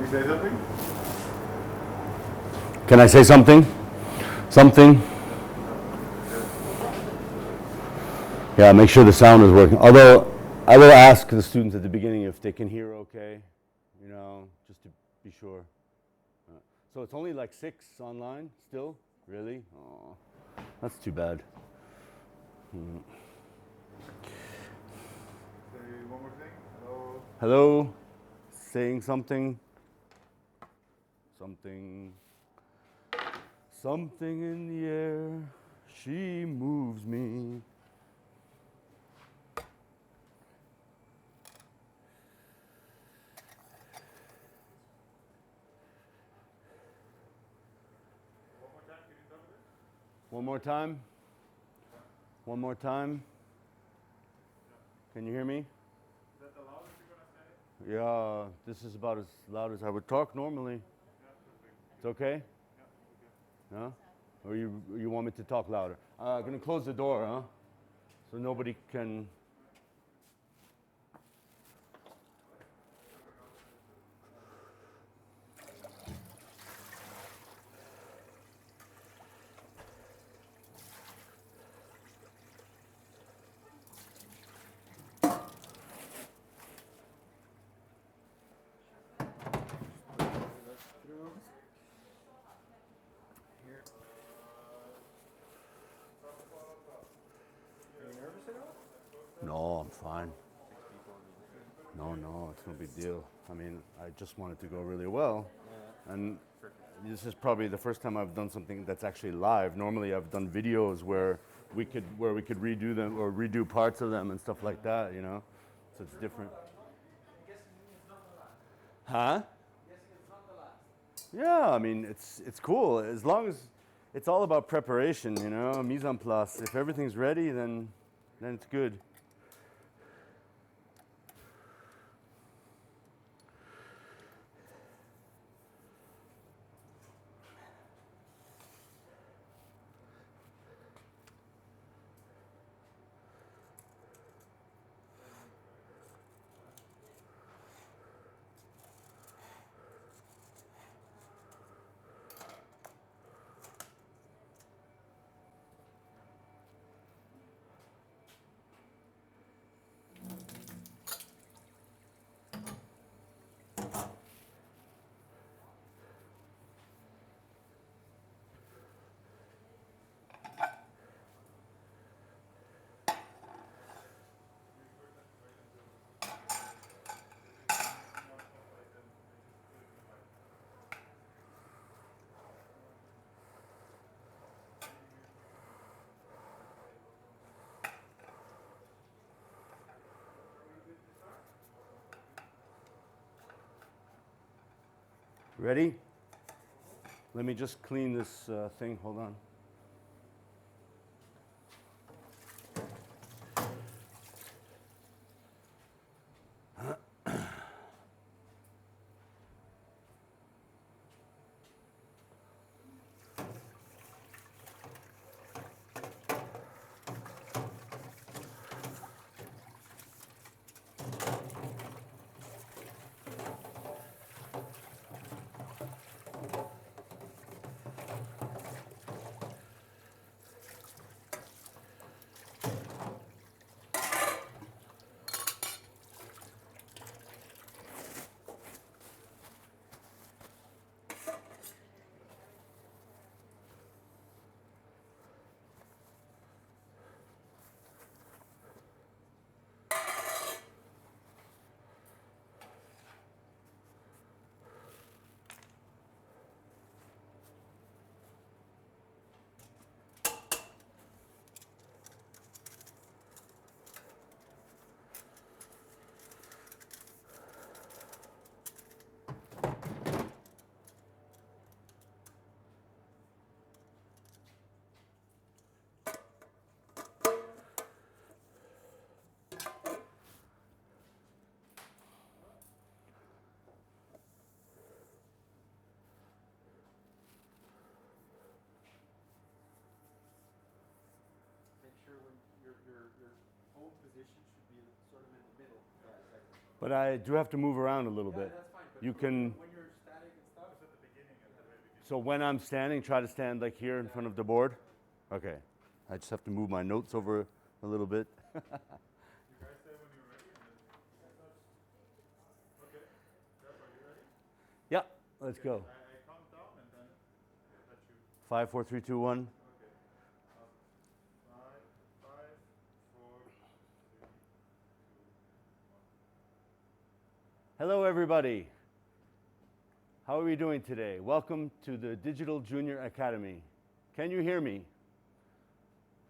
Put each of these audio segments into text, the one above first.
you say something? Can I say something? Something? Yeah, make sure the sound is working. Although, I will ask the students at the beginning if they can hear okay, you know, just to be sure. So it's only like 6 online still? Really? Oh, that's too bad. Say one more thing. Hello. Hello? Saying something? Something. Something in the air, she moves me. One more time? One more time? Can you hear me? Is that the loudest you're going to say? Yeah, this is about as loud as I would talk normally. Yeah, perfect. It's okay? Yeah, okay. No? Or you want me to talk louder? I'm going to close the door, huh? So nobody can... Are you nervous at all? No, I'm fine. No, it's no big deal. I mean, I just want it to go really well. And this is probably the first time I've done something that's actually live. Normally I've done videos where we could redo them or redo parts of them and stuff like that, you know? So it's different. Huh? Yeah, I mean, it's cool. As long as it's all about preparation, you know, mise en place. If everything's ready, then it's good. Ready? Let me just clean this thing. Hold on. Your whole position should be sort of in the middle. Yeah, exactly. But I do have to move around a little bit. That's fine. But You can. when you're So when I'm standing, try to stand like here in front of the board. Okay. I just have to move my notes over a little bit. You guys say when you're ready, and then okay. Jeff, are you ready? Yeah, let's go. I count down and then let you. 5, 4, 3, 2, 1. Okay. 5, 5, 4, 3, 2, 1. Hello, everybody. How are we doing today? Welcome to the Digital Junior Academy. Can you hear me?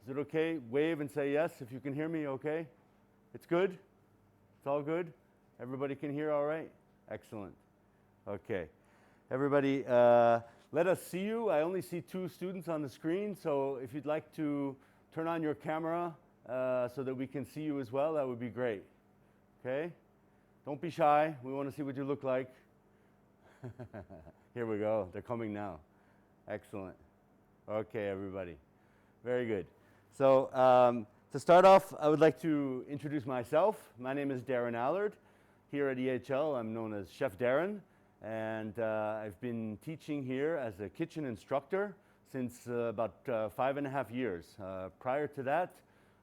Is it okay? Wave and say yes if you can hear me, okay? It's good? It's all good? Everybody can hear all right? Excellent. Okay. Everybody, let us see you. I only see 2 students on the screen, so if you'd like to turn on your camera so that we can see you as well, that would be great. Okay? Don't be shy. We want to see what you look like. Here we go. They're coming now. Excellent. Okay, everybody. Very good. So to start off, I would like to introduce myself. My name is Darren Allard. Here at EHL, I'm known as Chef Darren, and I've been teaching here as a kitchen instructor since about 5.5 years. Prior to that,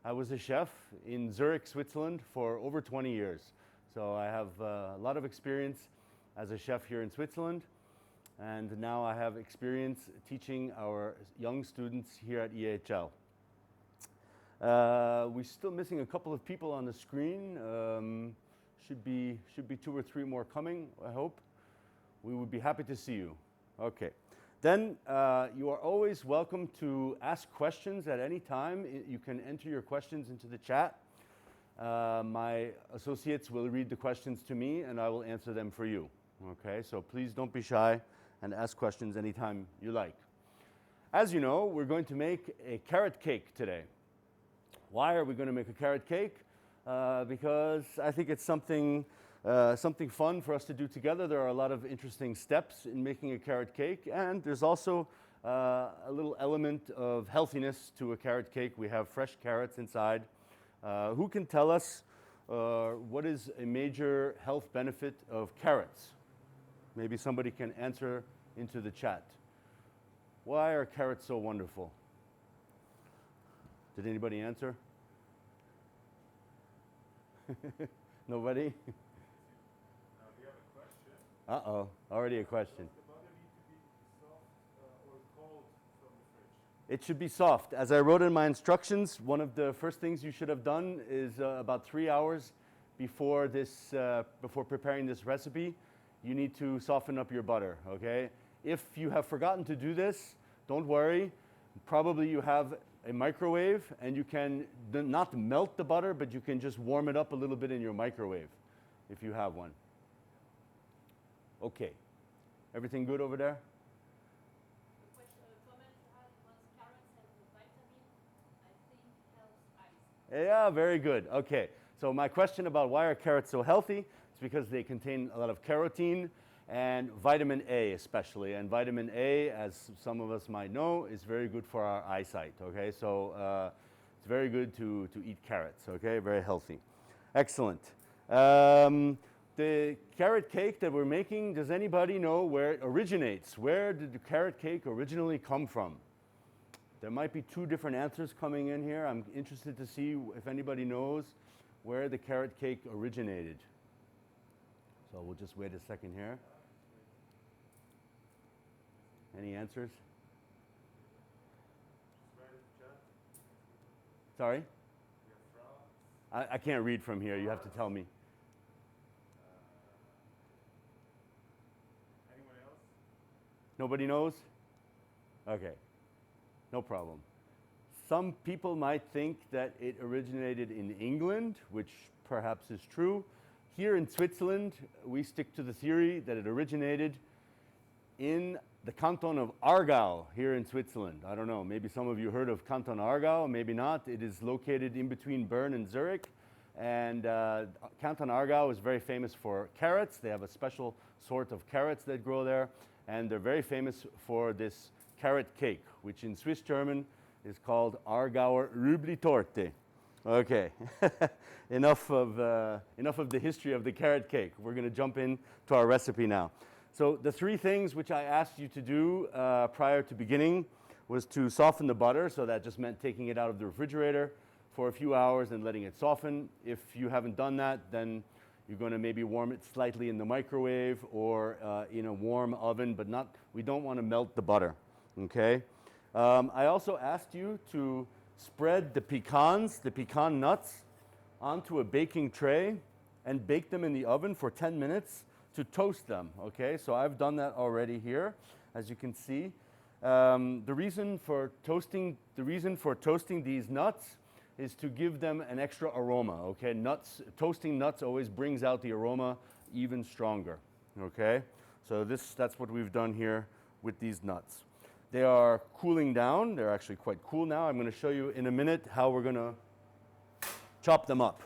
I was a chef in Zurich, Switzerland for over 20 years. So I have a lot of experience as a chef here in Switzerland, and now I have experience teaching our young students here at EHL. We're still missing a couple of people on the screen. Should be 2 or 3 more coming, I hope. We would be happy to see you. Okay. Then you are always welcome to ask questions at any time. You can enter your questions into the chat. My associates will read the questions to me and I will answer them for you. Okay, so please don't be shy and ask questions anytime you like. As you know, we're going to make a carrot cake today. Why are we going to make a carrot cake? Because I think it's something fun for us to do together. There are a lot of interesting steps in making a carrot cake, and there's also a little element of healthiness to a carrot cake. We have fresh carrots inside. Who can tell us what is a major health benefit of carrots? Maybe somebody can answer into the chat. Why are carrots so wonderful? Did anybody answer? Nobody? Now we have a question. Uh-oh, already a question. Does the butter need to be soft or cold from the fridge? It should be soft. As I wrote in my instructions, one of the first things you should have done is about 3 hours before preparing this recipe, you need to soften up your butter, okay? If you have forgotten to do this, don't worry. Probably you have a microwave and you can not melt the butter, but you can just warm it up a little bit in your microwave if you have one. Okay. Everything good over there? Yeah, very good. Okay, so my question about why are carrots so healthy is because they contain a lot of carotene and vitamin A especially. And vitamin A, as some of us might know, is very good for our eyesight, okay? So it's very good to eat carrots, okay? Very healthy. Excellent. The carrot cake that we're making, does anybody know where it originates? Where did the carrot cake originally come from? There might be 2 different answers coming in here. I'm interested to see if anybody knows where the carrot cake originated. So we'll just wait a second here. Any answers? Sorry? I can't read from here. You have to tell me. Anyone else? Nobody knows? Okay. No problem. Some people might think that it originated in England, which perhaps is true. Here in Switzerland, we stick to the theory that it originated in the canton of Aargau here in Switzerland. I don't know, maybe some of you heard of Canton Aargau, maybe not. It is located in between Bern and Zurich. And Canton Aargau is very famous for carrots. They have a special sort of carrots that grow there. And they're very famous for this carrot cake, which in Swiss German is called Aargauer Rübli-Torte. Okay, enough of the history of the carrot cake. We're going to jump into our recipe now. So the three things which I asked you to do prior to beginning was to soften the butter, so that just meant taking it out of the refrigerator for a few hours and letting it soften. If you haven't done that, then you're going to maybe warm it slightly in the microwave or in a warm oven, but not, we don't want to melt the butter, okay? I also asked you to spread the pecan nuts, onto a baking tray and bake them in the oven for 10 minutes to toast them, okay? So I've done that already here, as you can see. The reason for toasting these nuts is to give them an extra aroma, okay? Toasting nuts always brings out the aroma even stronger, okay? So that's what we've done here with these nuts. They are cooling down. They're actually quite cool now. I'm going to show you in a minute how we're going to chop them up,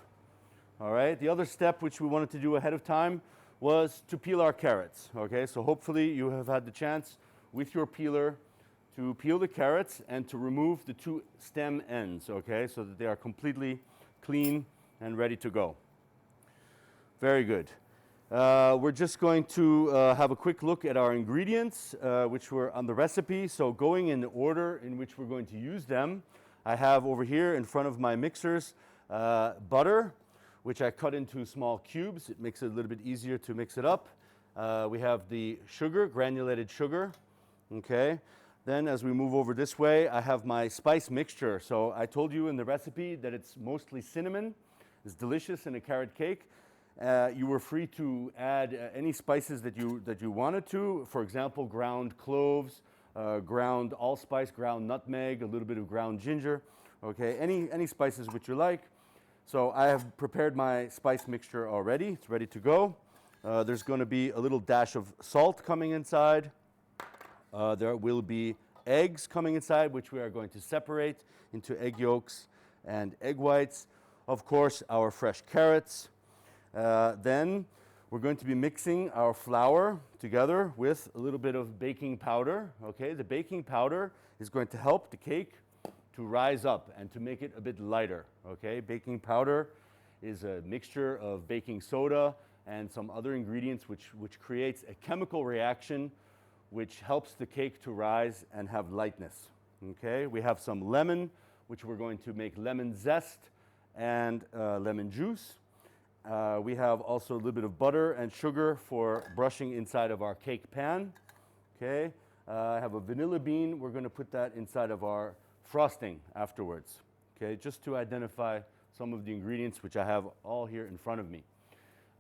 all right? The other step which we wanted to do ahead of time was to peel our carrots, okay? So hopefully you have had the chance with your peeler to peel the carrots and to remove the two stem ends, okay, so that they are completely clean and ready to go. Very good. We're just going to have a quick look at our ingredients, which were on the recipe. So going in the order in which we're going to use them, I have over here in front of my mixers butter, which I cut into small cubes. It makes it a little bit easier to mix it up. We have the sugar, granulated sugar, okay. Then as we move over this way, I have my spice mixture. So I told you in the recipe that it's mostly cinnamon. It's delicious in a carrot cake. You were free to add any spices that you wanted to. For example, ground cloves, ground allspice, ground nutmeg, a little bit of ground ginger. Okay, any spices which you like. So I have prepared my spice mixture already. It's ready to go. There's going to be a little dash of salt coming inside. There will be eggs coming inside, which we are going to separate into egg yolks and egg whites. Of course, our fresh carrots. Then we're going to be mixing our flour together with a little bit of baking powder. Okay, the baking powder is going to help the cake to rise up and to make it a bit lighter. Okay, baking powder is a mixture of baking soda and some other ingredients which creates a chemical reaction which helps the cake to rise and have lightness. Okay, we have some lemon, which we're going to make lemon zest and lemon juice. We have also a little bit of butter and sugar for brushing inside of our cake pan. Okay, I have a vanilla bean. We're going to put that inside of our frosting afterwards. Okay, just to identify some of the ingredients which I have all here in front of me.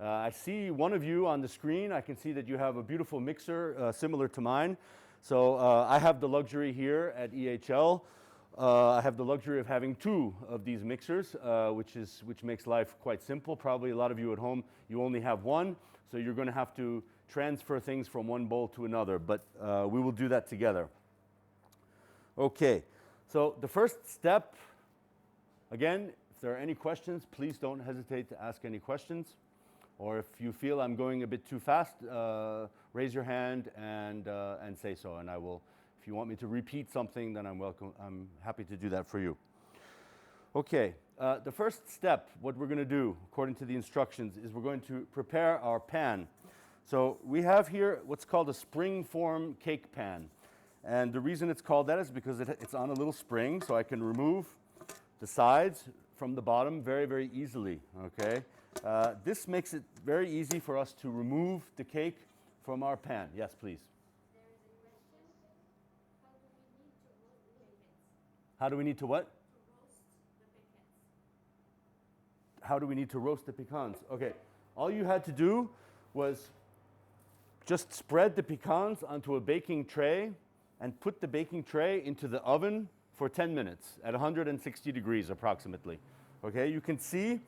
I see one of you on the screen. I can see that you have a beautiful mixer similar to mine. So I have the luxury here at EHL. I have the luxury of having two of these mixers, which makes life quite simple. Probably a lot of you at home, you only have one, so you're going to have to transfer things from one bowl to another, but we will do that together. Okay, so the first step, again, if there are any questions, please don't hesitate to ask any questions. Or if you feel I'm going a bit too fast, raise your hand and say so, and I will. If you want me to repeat something, then I'm happy to do that for you. Okay, the first step, what we're going to do, according to the instructions, is we're going to prepare our pan. So we have here what's called a spring form cake pan. And the reason it's called that is because it's on a little spring, so I can remove the sides from the bottom very, very easily, okay? This makes it very easy for us to remove the cake from our pan. Yes, please. There is a question. How do we need to what? To roast the pecans. How do we need to roast the pecans? Okay, all you had to do was just spread the pecans onto a baking tray and put the baking tray into the oven for 10 minutes at 160 degrees approximately. Okay, you can see,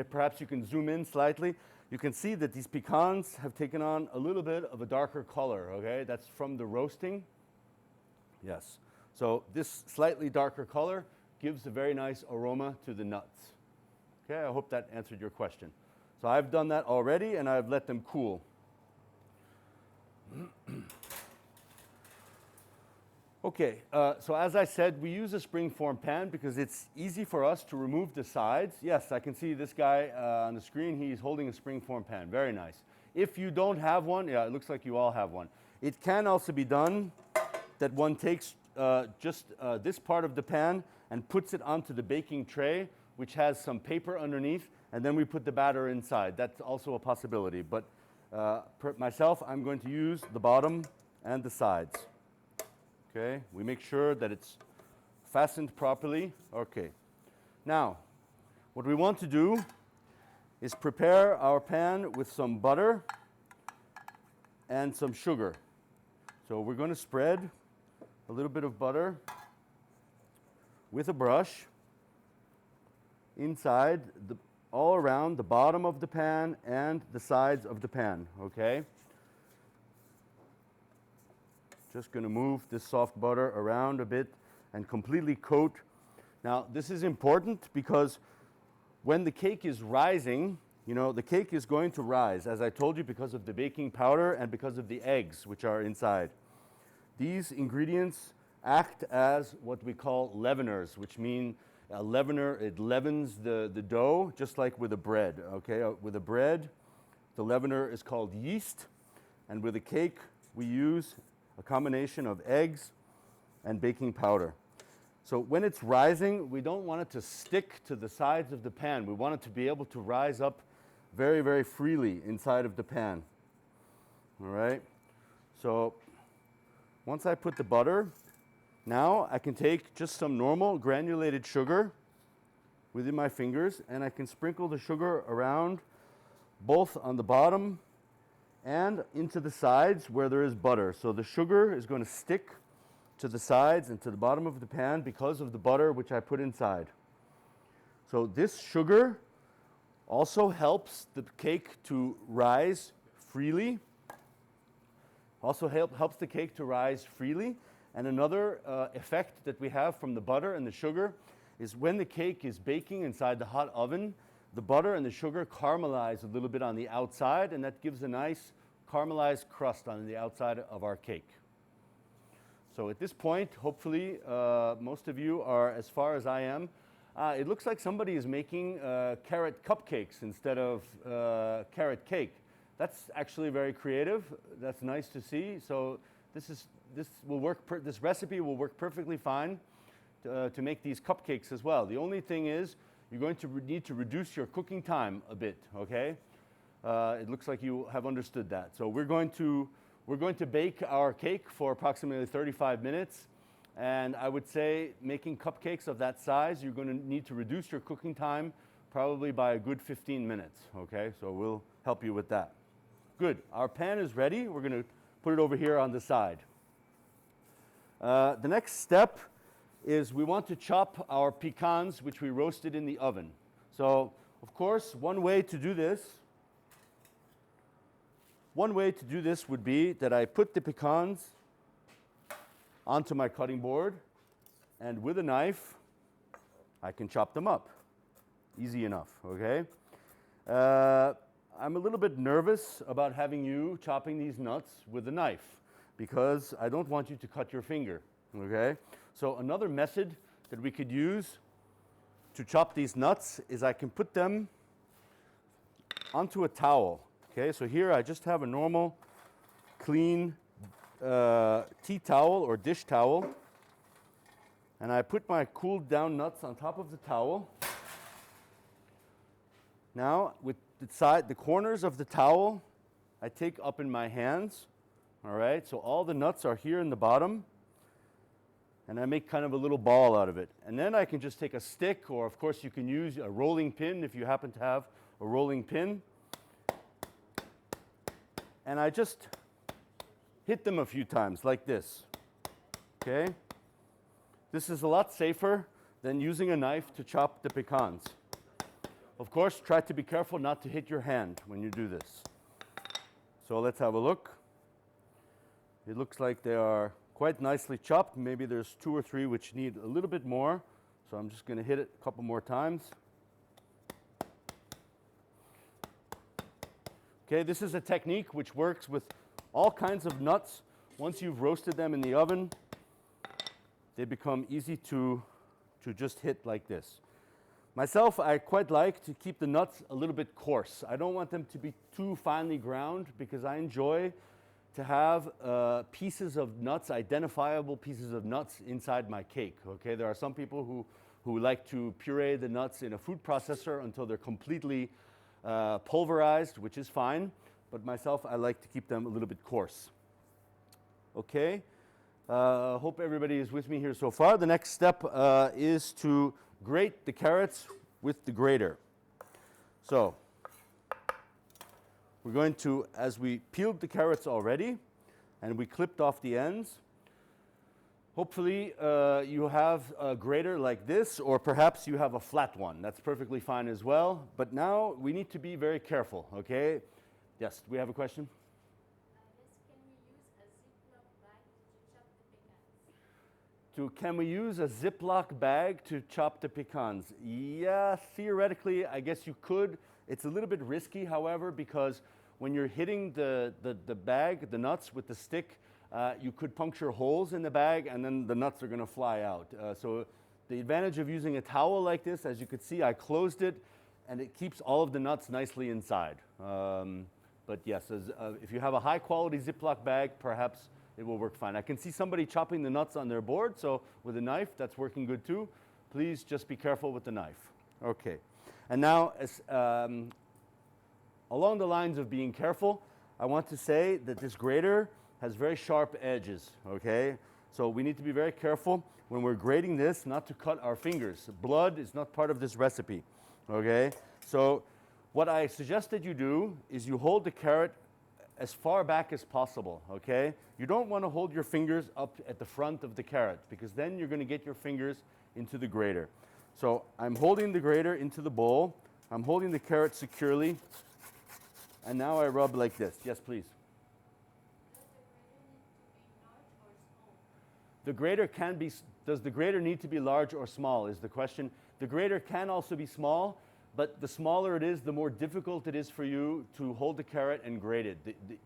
perhaps you can zoom in slightly, you can see that these pecans have taken on a little bit of a darker color, okay? That's from the roasting. Yes. So this slightly darker color gives a very nice aroma to the nuts. Okay, I hope that answered your question. So I've done that already and I've let them cool. Okay, so as I said, we use a springform pan because it's easy for us to remove the sides. Yes, I can see this guy on the screen. He's holding a springform pan. Very nice. If you don't have one, yeah, it looks like you all have one. It can also be done that one takes just this part of the pan and puts it onto the baking tray, which has some paper underneath, and then we put the batter inside. That's also a possibility. But myself, I'm going to use the bottom and the sides. Okay, we make sure that it's fastened properly. Okay. Now, what we want to do is prepare our pan with some butter and some sugar. So we're going to spread a little bit of butter with a brush inside, all around the bottom of the pan and the sides of the pan, okay? Just going to move this soft butter around a bit and completely coat. Now, this is important because when the cake is rising, you know, the cake is going to rise, as I told you, because of the baking powder and because of the eggs which are inside. These ingredients act as what we call leaveners, which mean a leavener, it leavens the dough just like with a bread, okay? With a bread, the leavener is called yeast, and with a cake, we use a combination of eggs and baking powder. So when it's rising, we don't want it to stick to the sides of the pan. We want it to be able to rise up very, very freely inside of the pan. All right? So once I put the butter, now I can take just some normal granulated sugar within my fingers, and I can sprinkle the sugar around both on the bottom and into the sides where there is butter. So the sugar is going to stick to the sides and to the bottom of the pan because of the butter which I put inside. So this sugar also helps the cake to rise freely. Also helps the cake to rise freely. And another effect that we have from the butter and the sugar is when the cake is baking inside the hot oven, the butter and the sugar caramelize a little bit on the outside, and that gives a nice caramelized crust on the outside of our cake. So at this point, hopefully, most of you are as far as I am. It looks like somebody is making carrot cupcakes instead of carrot cake. That's actually very creative. That's nice to see. So this will work. This recipe will work perfectly fine to make these cupcakes as well. The only thing is you're going to need to reduce your cooking time a bit. Okay? It looks like you have understood that. So we're going to bake our cake for approximately 35 minutes. And I would say making cupcakes of that size, you're going to need to reduce your cooking time probably by a good 15 minutes. Okay? So we'll help you with that. Good. Our pan is ready. We're going to put it over here on the side. The next step is we want to chop our pecans, which we roasted in the oven. So, of course, one way to do this would be that I put the pecans onto my cutting board, and with a knife, I can chop them up. Easy enough, okay? I'm a little bit nervous about having you chopping these nuts with a knife because I don't want you to cut your finger, okay? So another method that we could use to chop these nuts is I can put them onto a towel, okay? So here I just have a normal, clean tea towel or dish towel, and I put my cooled down nuts on top of the towel. Now, with the corners of the towel, I take up in my hands, all right? So all the nuts are here in the bottom, and I make kind of a little ball out of it. And then I can just take a stick, or of course you can use a rolling pin if you happen to have a rolling pin, and I just hit them a few times like this, okay? This is a lot safer than using a knife to chop the pecans. Of course, try to be careful not to hit your hand when you do this. So let's have a look. It looks like they are quite nicely chopped. Maybe there's 2 or 3 which need a little bit more. So I'm just going to hit it a couple more times. Okay, this is a technique which works with all kinds of nuts. Once you've roasted them in the oven, they become easy to just hit like this. Myself, I quite like to keep the nuts a little bit coarse. I don't want them to be too finely ground because I enjoy to have pieces of nuts, identifiable pieces of nuts inside my cake. Okay, there are some people who like to puree the nuts in a food processor until they're completely pulverized, which is fine. But myself, I like to keep them a little bit coarse. Okay, hope everybody is with me here so far. The next step is to grate the carrots with the grater. So we're going to, as we peeled the carrots already and we clipped off the ends, hopefully you have a grater like this, or perhaps you have a flat one. That's perfectly fine as well. But now we need to be very careful, okay? Yes, do we have a question? Can we use a Ziploc bag to chop the pecans? Yeah, theoretically, I guess you could. It's a little bit risky, however, because when you're hitting the bag, the nuts with the stick, you could puncture holes in the bag and then the nuts are going to fly out. So the advantage of using a towel like this, as you could see, I closed it and it keeps all of the nuts nicely inside. But yes, if you have a high quality Ziploc bag, perhaps it will work fine. I can see somebody chopping the nuts on their board, so with a knife, that's working good too. Please just be careful with the knife. Okay. And now, along the lines of being careful, I want to say that this grater has very sharp edges, okay? So we need to be very careful when we're grating this not to cut our fingers. Blood is not part of this recipe, okay? So what I suggest that you do is you hold the carrot as far back as possible, okay? You don't want to hold your fingers up at the front of the carrot because then you're going to get your fingers into the grater. So I'm holding the grater into the bowl. I'm holding the carrot securely. And now I rub like this. Yes, please. Does the grater need to be large or small is the question. The grater can also be small, but the smaller it is, the more difficult it is for you to hold the carrot and grate it.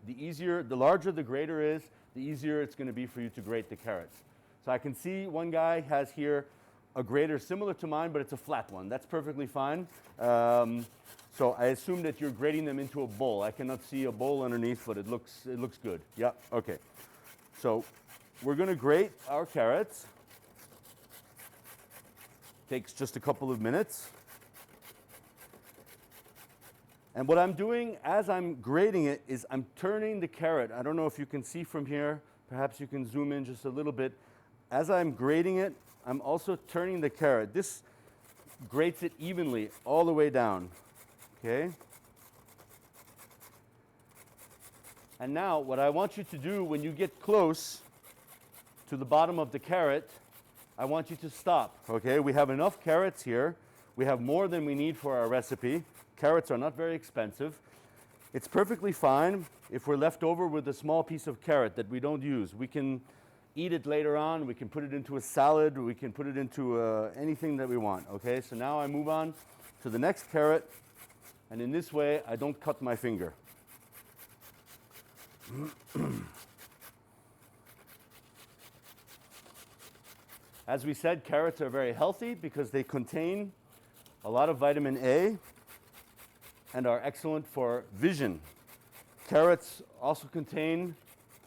The larger the grater is, the easier it's going to be for you to grate the carrots. So I can see one guy has here a grater similar to mine, but it's a flat one. That's perfectly fine. So I assume that you're grating them into a bowl. I cannot see a bowl underneath, but it looks good. Yeah, okay. So we're going to grate our carrots. Takes just a couple of minutes. And what I'm doing as I'm grating it is I'm turning the carrot. I don't know if you can see from here. Perhaps you can zoom in just a little bit. As I'm grating it, I'm also turning the carrot. This grates it evenly all the way down. Okay? And now what I want you to do when you get close to the bottom of the carrot, I want you to stop. Okay? We have enough carrots here. We have more than we need for our recipe. Carrots are not very expensive. It's perfectly fine if we're left over with a small piece of carrot that we don't use. We can eat it later on. We can put it into a salad. We can put it into anything that we want. Okay, so now I move on to the next carrot. And in this way, I don't cut my finger. As we said, carrots are very healthy because they contain a lot of vitamin A and are excellent for vision. Carrots also contain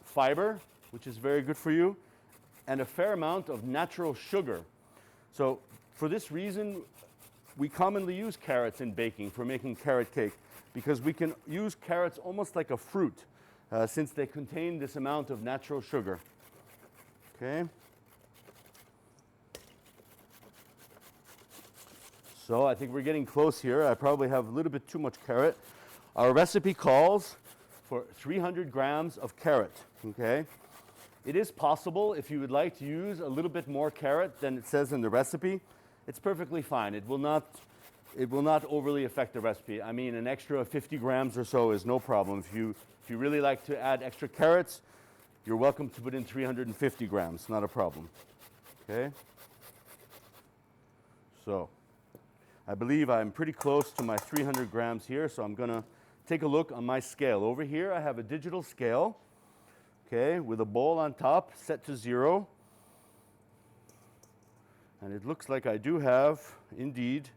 fiber, which is very good for you, and a fair amount of natural sugar. So for this reason, we commonly use carrots in baking for making carrot cake because we can use carrots almost like a fruit since they contain this amount of natural sugar. Okay. So I think we're getting close here. I probably have a little bit too much carrot. Our recipe calls for 300 grams of carrot, okay? It is possible, if you would like to use a little bit more carrot than it says in the recipe, it's perfectly fine. It will not overly affect the recipe. I mean, an extra 50 grams or so is no problem. If you really like to add extra carrots, you're welcome to put in 350 grams, not a problem, okay? So I believe I'm pretty close to my 300 grams here, so I'm going to take a look on my scale. Over here, I have a digital scale, okay, with a bowl on top set to 0. And it looks like I do have, indeed,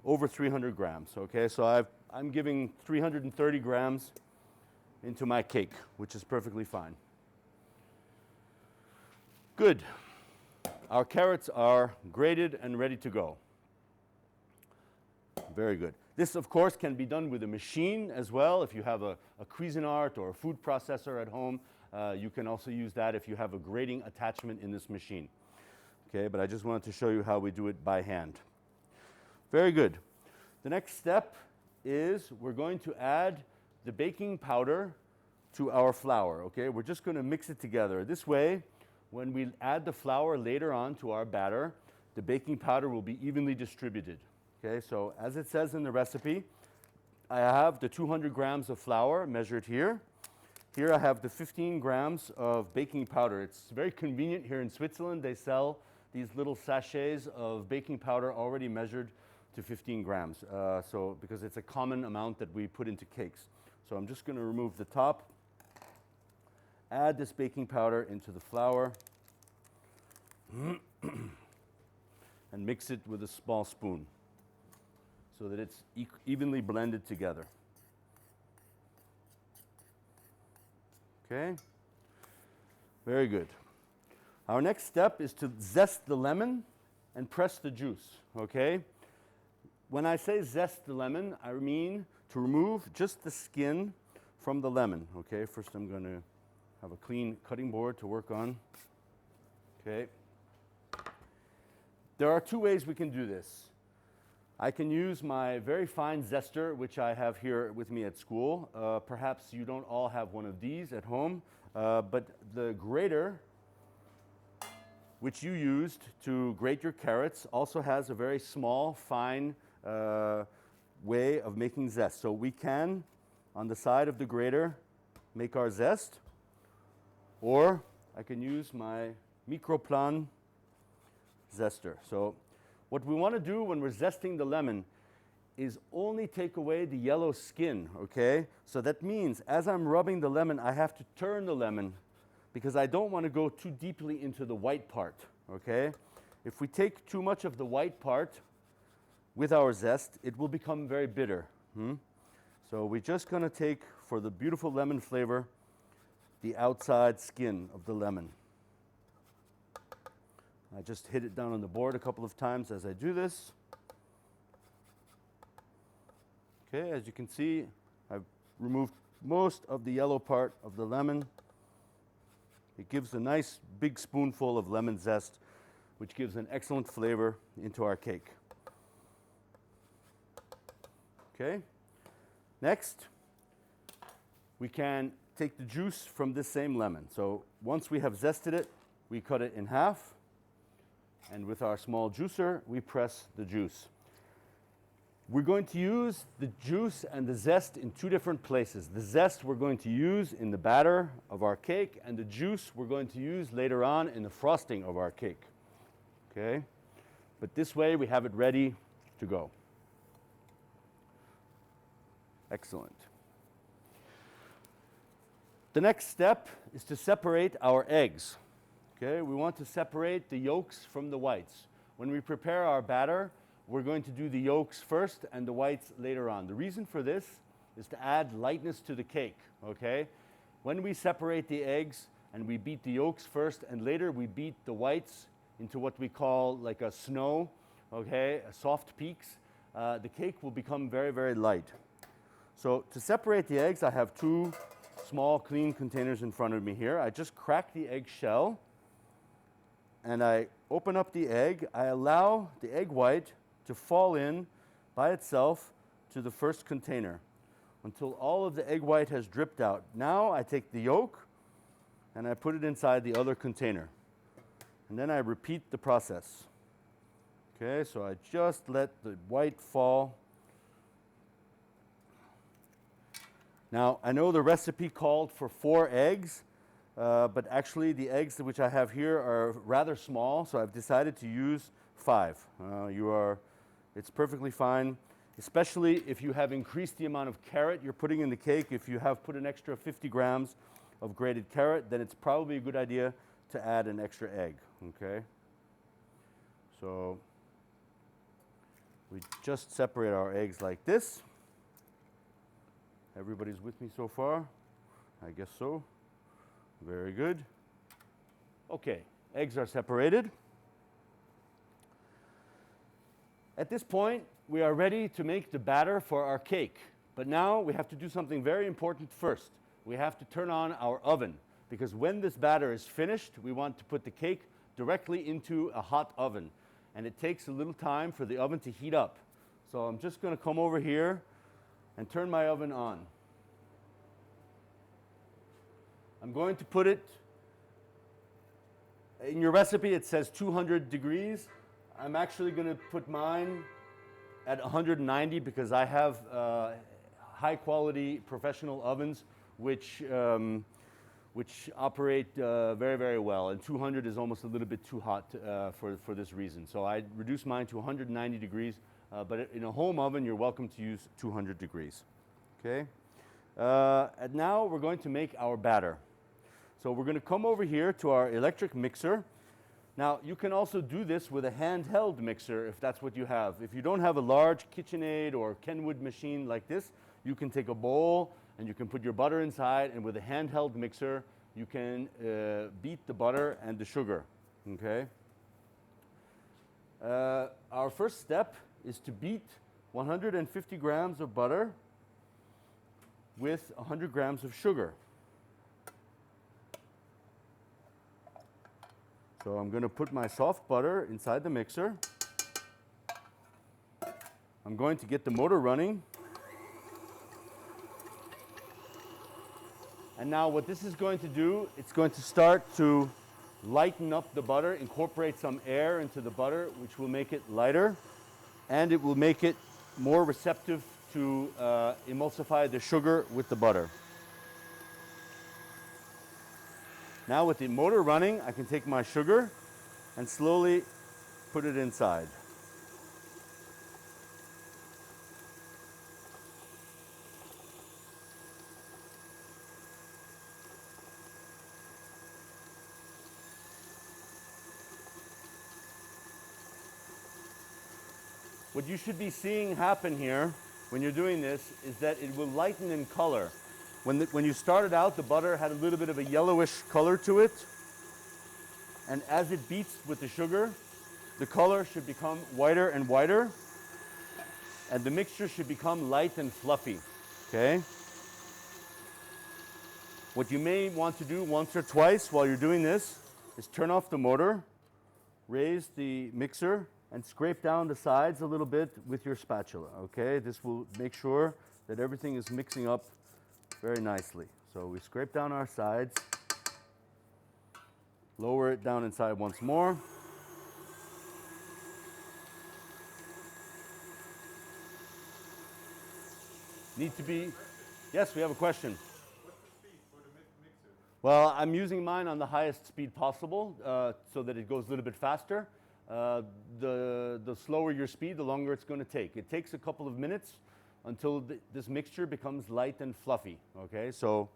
over 300 grams. Okay, so I'm giving 330 grams into my cake, which is perfectly fine. Good. Our carrots are grated and ready to go. Very good. This, of course, can be done with a machine as well. If you have a Cuisinart or a food processor at home, you can also use that if you have a grating attachment in this machine. Okay, but I just wanted to show you how we do it by hand. Very good. The next step is we're going to add the baking powder to our flour. Okay, we're just going to mix it together. This way, when we add the flour later on to our batter, the baking powder will be evenly distributed. Okay, so as it says in the recipe, I have the 200 grams of flour measured here. Here I have the 15 grams of baking powder. It's very convenient here in Switzerland. They sell these little sachets of baking powder already measured to 15 grams. So because it's a common amount that we put into cakes. So I'm just going to remove the top, add this baking powder into the flour, and mix it with a small spoon so that it's evenly blended together. Okay, very good. Our next step is to zest the lemon and press the juice, okay? When I say zest the lemon, I mean to remove just the skin from the lemon, okay? First I'm going to have a clean cutting board to work on, okay? There are two ways we can do this. I can use my very fine zester, which I have here with me at school. Perhaps you don't all have one of these at home, but the grater, which you used to grate your carrots, also has a very small, fine way of making zest. So we can, on the side of the grater, make our zest, or I can use my microplan zester. So what we want to do when we're zesting the lemon is only take away the yellow skin, okay? So that means as I'm rubbing the lemon, I have to turn the lemon because I don't want to go too deeply into the white part, okay? If we take too much of the white part with our zest, it will become very bitter. So we're just going to take, for the beautiful lemon flavor, the outside skin of the lemon. I just hit it down on the board a couple of times as I do this. Okay, as you can see, I've removed most of the yellow part of the lemon. It gives a nice big spoonful of lemon zest, which gives an excellent flavor into our cake. Okay, next, we can take the juice from this same lemon. So once we have zested it, we cut it in half. And with our small juicer, we press the juice. We're going to use the juice and the zest in two different places. The zest we're going to use in the batter of our cake, and the juice we're going to use later on in the frosting of our cake. Okay? But this way we have it ready to go. Excellent. The next step is to separate our eggs. Okay, we want to separate the yolks from the whites. When we prepare our batter, we're going to do the yolks first and the whites later on. The reason for this is to add lightness to the cake, okay? When we separate the eggs and we beat the yolks first and later we beat the whites into what we call like a snow, okay, a soft peaks, the cake will become very, very light. So to separate the eggs, I have two small clean containers in front of me here. I just crack the egg shell and I open up the egg. I allow the egg white to fall in by itself to the first container until all of the egg white has dripped out. Now I take the yolk and I put it inside the other container. And then I repeat the process. Okay, so I just let the white fall. Now, I know the recipe called for 4 eggs, but actually the eggs which I have here are rather small, so I've decided to use 5. It's perfectly fine, especially if you have increased the amount of carrot you're putting in the cake. If you have put an extra 50 grams of grated carrot, then it's probably a good idea to add an extra egg, okay? So We just separate our eggs like this. Everybody's with me so far? I guess so. Very good. Okay, eggs are separated. At this point, we are ready to make the batter for our cake. But now we have to do something very important first. We have to turn on our oven, because when this batter is finished, we want to put the cake directly into a hot oven. And it takes a little time for the oven to heat up. So I'm just going to come over here and turn my oven on. I'm going to put it, in your recipe it says 200 degrees. I'm actually going to put mine at 190 because I have high quality professional ovens which operate very, very well. And 200 is almost a little bit too hot for this reason. So I reduced mine to 190 degrees, but in a home oven you're welcome to use 200 degrees. Okay? And now we're going to make our batter. So we're going to come over here to our electric mixer. Now you can also do this with a handheld mixer if that's what you have. If you don't have a large KitchenAid or Kenwood machine like this, you can take a bowl and you can put your butter inside, and with a handheld mixer you can beat the butter and the sugar. Okay? Our first step is to beat 150 grams of butter with 100 grams of sugar. So I'm going to put my soft butter inside the mixer. I'm going to get the motor running. And now what this is going to do, it's going to start to lighten up the butter, incorporate some air into the butter, which will make it lighter, and it will make it more receptive to emulsify the sugar with the butter. Now with the motor running, I can take my sugar and slowly put it inside. What you should be seeing happen here when you're doing this is that it will lighten in color. When you started out, the butter had a little bit of a yellowish color to it. And as it beats with the sugar, the color should become whiter and whiter. And the mixture should become light and fluffy. Okay? What you may want to do once or twice while you're doing this is turn off the motor, raise the mixer, and scrape down the sides a little bit with your spatula. Okay? This will make sure that everything is mixing up very nicely. So we scrape down our sides, lower it down inside once more. Need to be, yes, we have a question. What's the speed for the mixer? Well, I'm using mine on the highest speed possible so that it goes a little bit faster. The slower your speed, the longer it's going to take. It takes a couple of minutes until this mixture becomes light and fluffy. Okay, so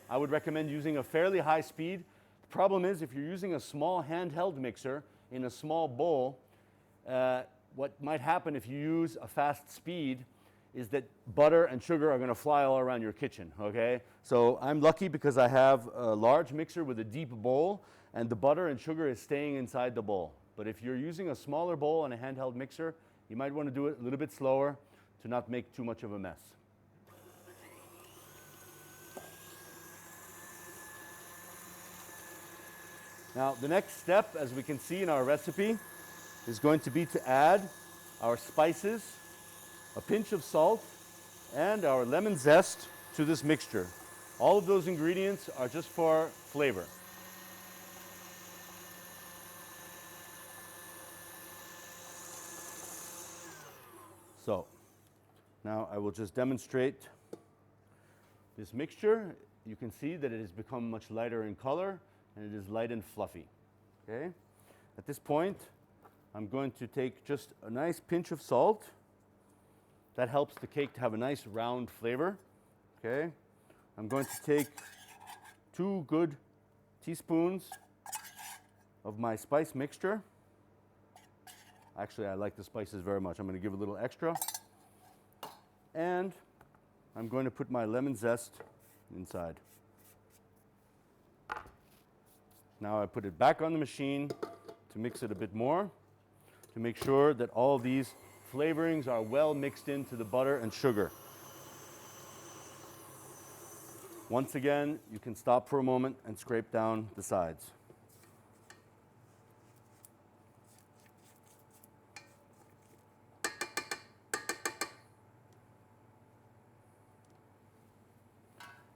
I would recommend using a fairly high speed. The problem is if you're using a small handheld mixer in a small bowl, what might happen if you use a fast speed is that butter and sugar are going to fly all around your kitchen. Okay, so I'm lucky because I have a large mixer with a deep bowl, and the butter and sugar is staying inside the bowl. But if you're using a smaller bowl and a handheld mixer, you might want to do it a little bit slower to not make too much of a mess. Now, the next step, as we can see in our recipe, is going to be to add our spices, a pinch of salt, and our lemon zest to this mixture. All of those ingredients are just for flavor. So, now I will just demonstrate this mixture. You can see that it has become much lighter in color, and it is light and fluffy. Okay? At this point, I'm going to take just a nice pinch of salt. That helps the cake to have a nice round flavor. Okay? I'm going to take 2 good teaspoons of my spice mixture. Actually, I like the spices very much. I'm going to give a little extra. And I'm going to put my lemon zest inside. Now I put it back on the machine to mix it a bit more, to make sure that all of these flavorings are well mixed into the butter and sugar. Once again, you can stop for a moment and scrape down the sides.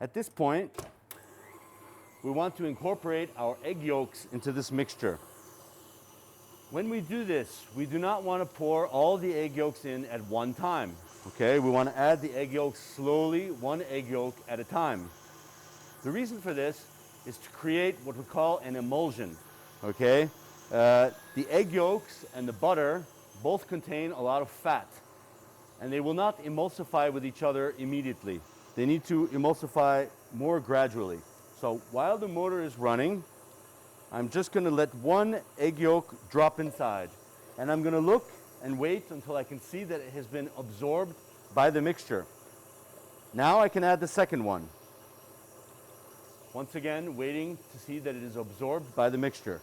At this point, we want to incorporate our egg yolks into this mixture. When we do this, we do not want to pour all the egg yolks in at one time. Okay, we want to add the egg yolks slowly, one egg yolk at a time. The reason for this is to create what we call an emulsion. Okay, the egg yolks and the butter both contain a lot of fat, and they will not emulsify with each other immediately. They need to emulsify more gradually. So while the motor is running, I'm just going to let one egg yolk drop inside. And I'm going to look and wait until I can see that it has been absorbed by the mixture. Now I can add the second one. Once again, waiting to see that it is absorbed by the mixture.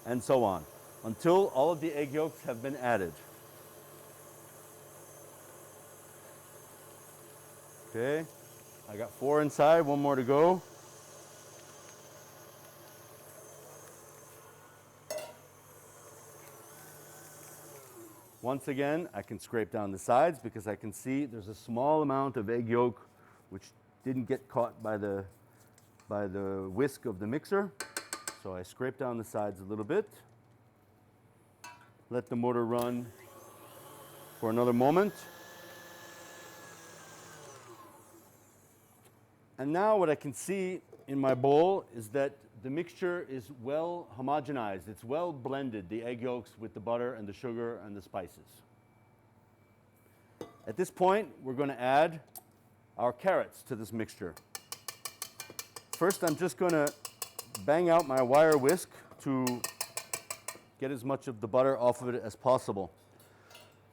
And so on, until all of the egg yolks have been added. Okay, I got 4 inside, 1 more to go. Once again, I can scrape down the sides because I can see there's a small amount of egg yolk which didn't get caught by the whisk of the mixer. So I scrape down the sides a little bit. Let the motor run for another moment. And now what I can see in my bowl is that the mixture is well homogenized. It's well blended, the egg yolks with the butter and the sugar and the spices. At this point, we're going to add our carrots to this mixture. First, I'm just going to bang out my wire whisk to get as much of the butter off of it as possible.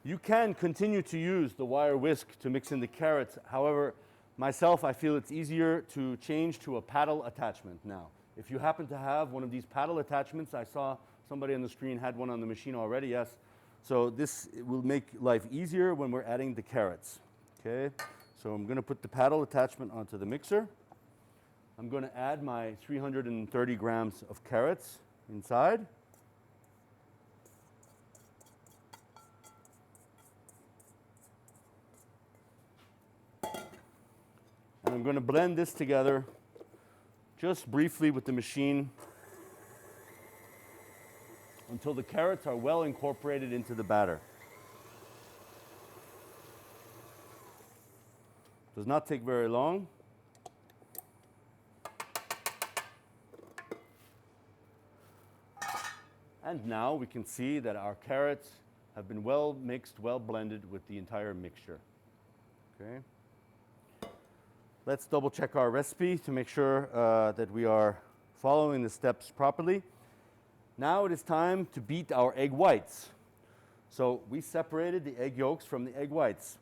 You can continue to use the wire whisk to mix in the carrots. However, myself, I feel it's easier to change to a paddle attachment now. If you happen to have one of these paddle attachments, I saw somebody on the screen had one on the machine already, yes. So this will make life easier when we're adding the carrots. Okay, so I'm going to put the paddle attachment onto the mixer. I'm going to add my 330 grams of carrots inside. And I'm going to blend this together just briefly with the machine until the carrots are well incorporated into the batter. Does not take very long. And now we can see that our carrots have been well mixed, well blended with the entire mixture. Okay. Let's double check our recipe to make sure that we are following the steps properly. Now it is time to beat our egg whites. So we separated the egg yolks from the egg whites.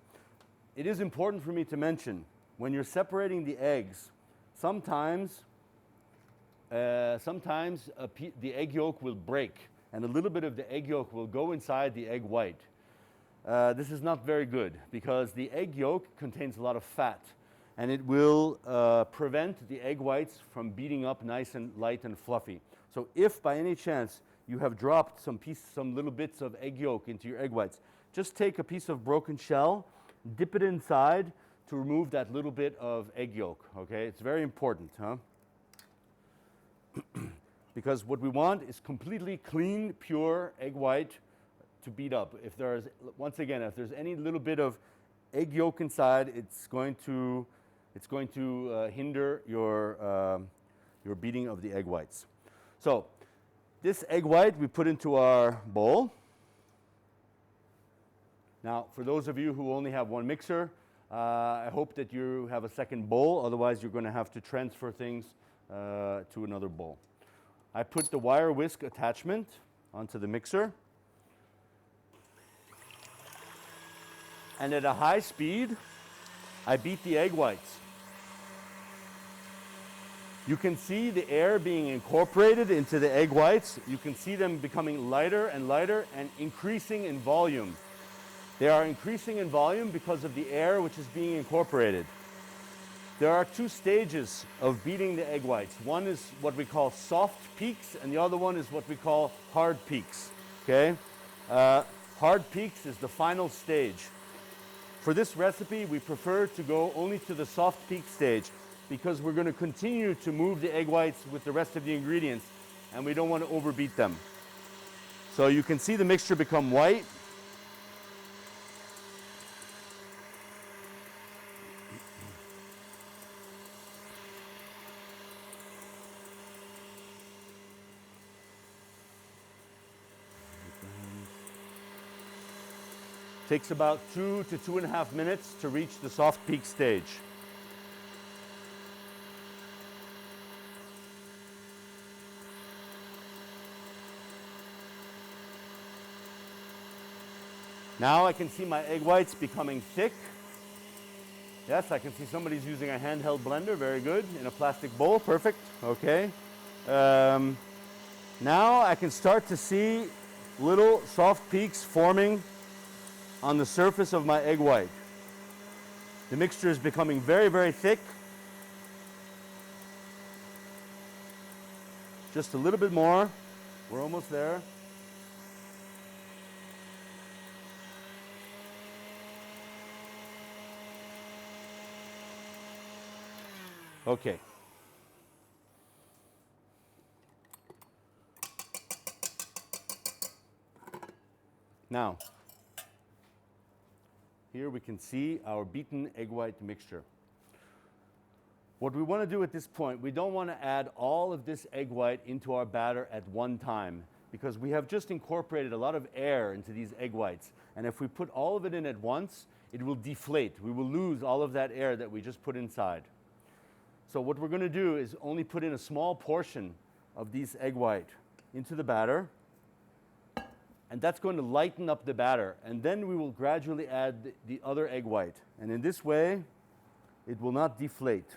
It is important for me to mention, when you're separating the eggs, sometimes the egg yolk will break and a little bit of the egg yolk will go inside the egg white. This is not very good because the egg yolk contains a lot of fat. And it will prevent the egg whites from beating up nice and light and fluffy. So if by any chance you have dropped some little bits of egg yolk into your egg whites, just take a piece of broken shell, dip it inside to remove that little bit of egg yolk, okay? It's very important, huh? Because what we want is completely clean, pure egg white to beat up. If there's, once again, if there's any little bit of egg yolk inside, it's going to hinder your beating of the egg whites. So this egg white we put into our bowl. Now, for those of you who only have one mixer, I hope that you have a second bowl. Otherwise, you're going to have to transfer things to another bowl. I put the wire whisk attachment onto the mixer. And at a high speed, I beat the egg whites. You can see the air being incorporated into the egg whites. You can see them becoming lighter and lighter and increasing in volume. They are increasing in volume because of the air which is being incorporated. There are two stages of beating the egg whites. One is what we call soft peaks, and the other one is what we call hard peaks. Okay? Hard peaks is the final stage. For this recipe, we prefer to go only to the soft peak stage because we're going to continue to move the egg whites with the rest of the ingredients, and we don't want to overbeat them. So you can see the mixture become white. Takes about 2 to 2.5 minutes to reach the soft peak stage. Now I can see my egg whites becoming thick. Yes, I can see somebody's using a handheld blender. Very good. In a plastic bowl. Perfect. Okay. Now I can start to see little soft peaks forming on the surface of my egg white. The mixture is becoming very, very thick. Just a little bit more. We're almost there. Okay. Now, here we can see our beaten egg white mixture. What we want to do at this point, we don't want to add all of this egg white into our batter at one time because we have just incorporated a lot of air into these egg whites. And if we put all of it in at once, it will deflate. We will lose all of that air that we just put inside. So what we're going to do is only put in a small portion of these egg white into the batter. And that's going to lighten up the batter. And then we will gradually add the other egg white. And in this way, it will not deflate.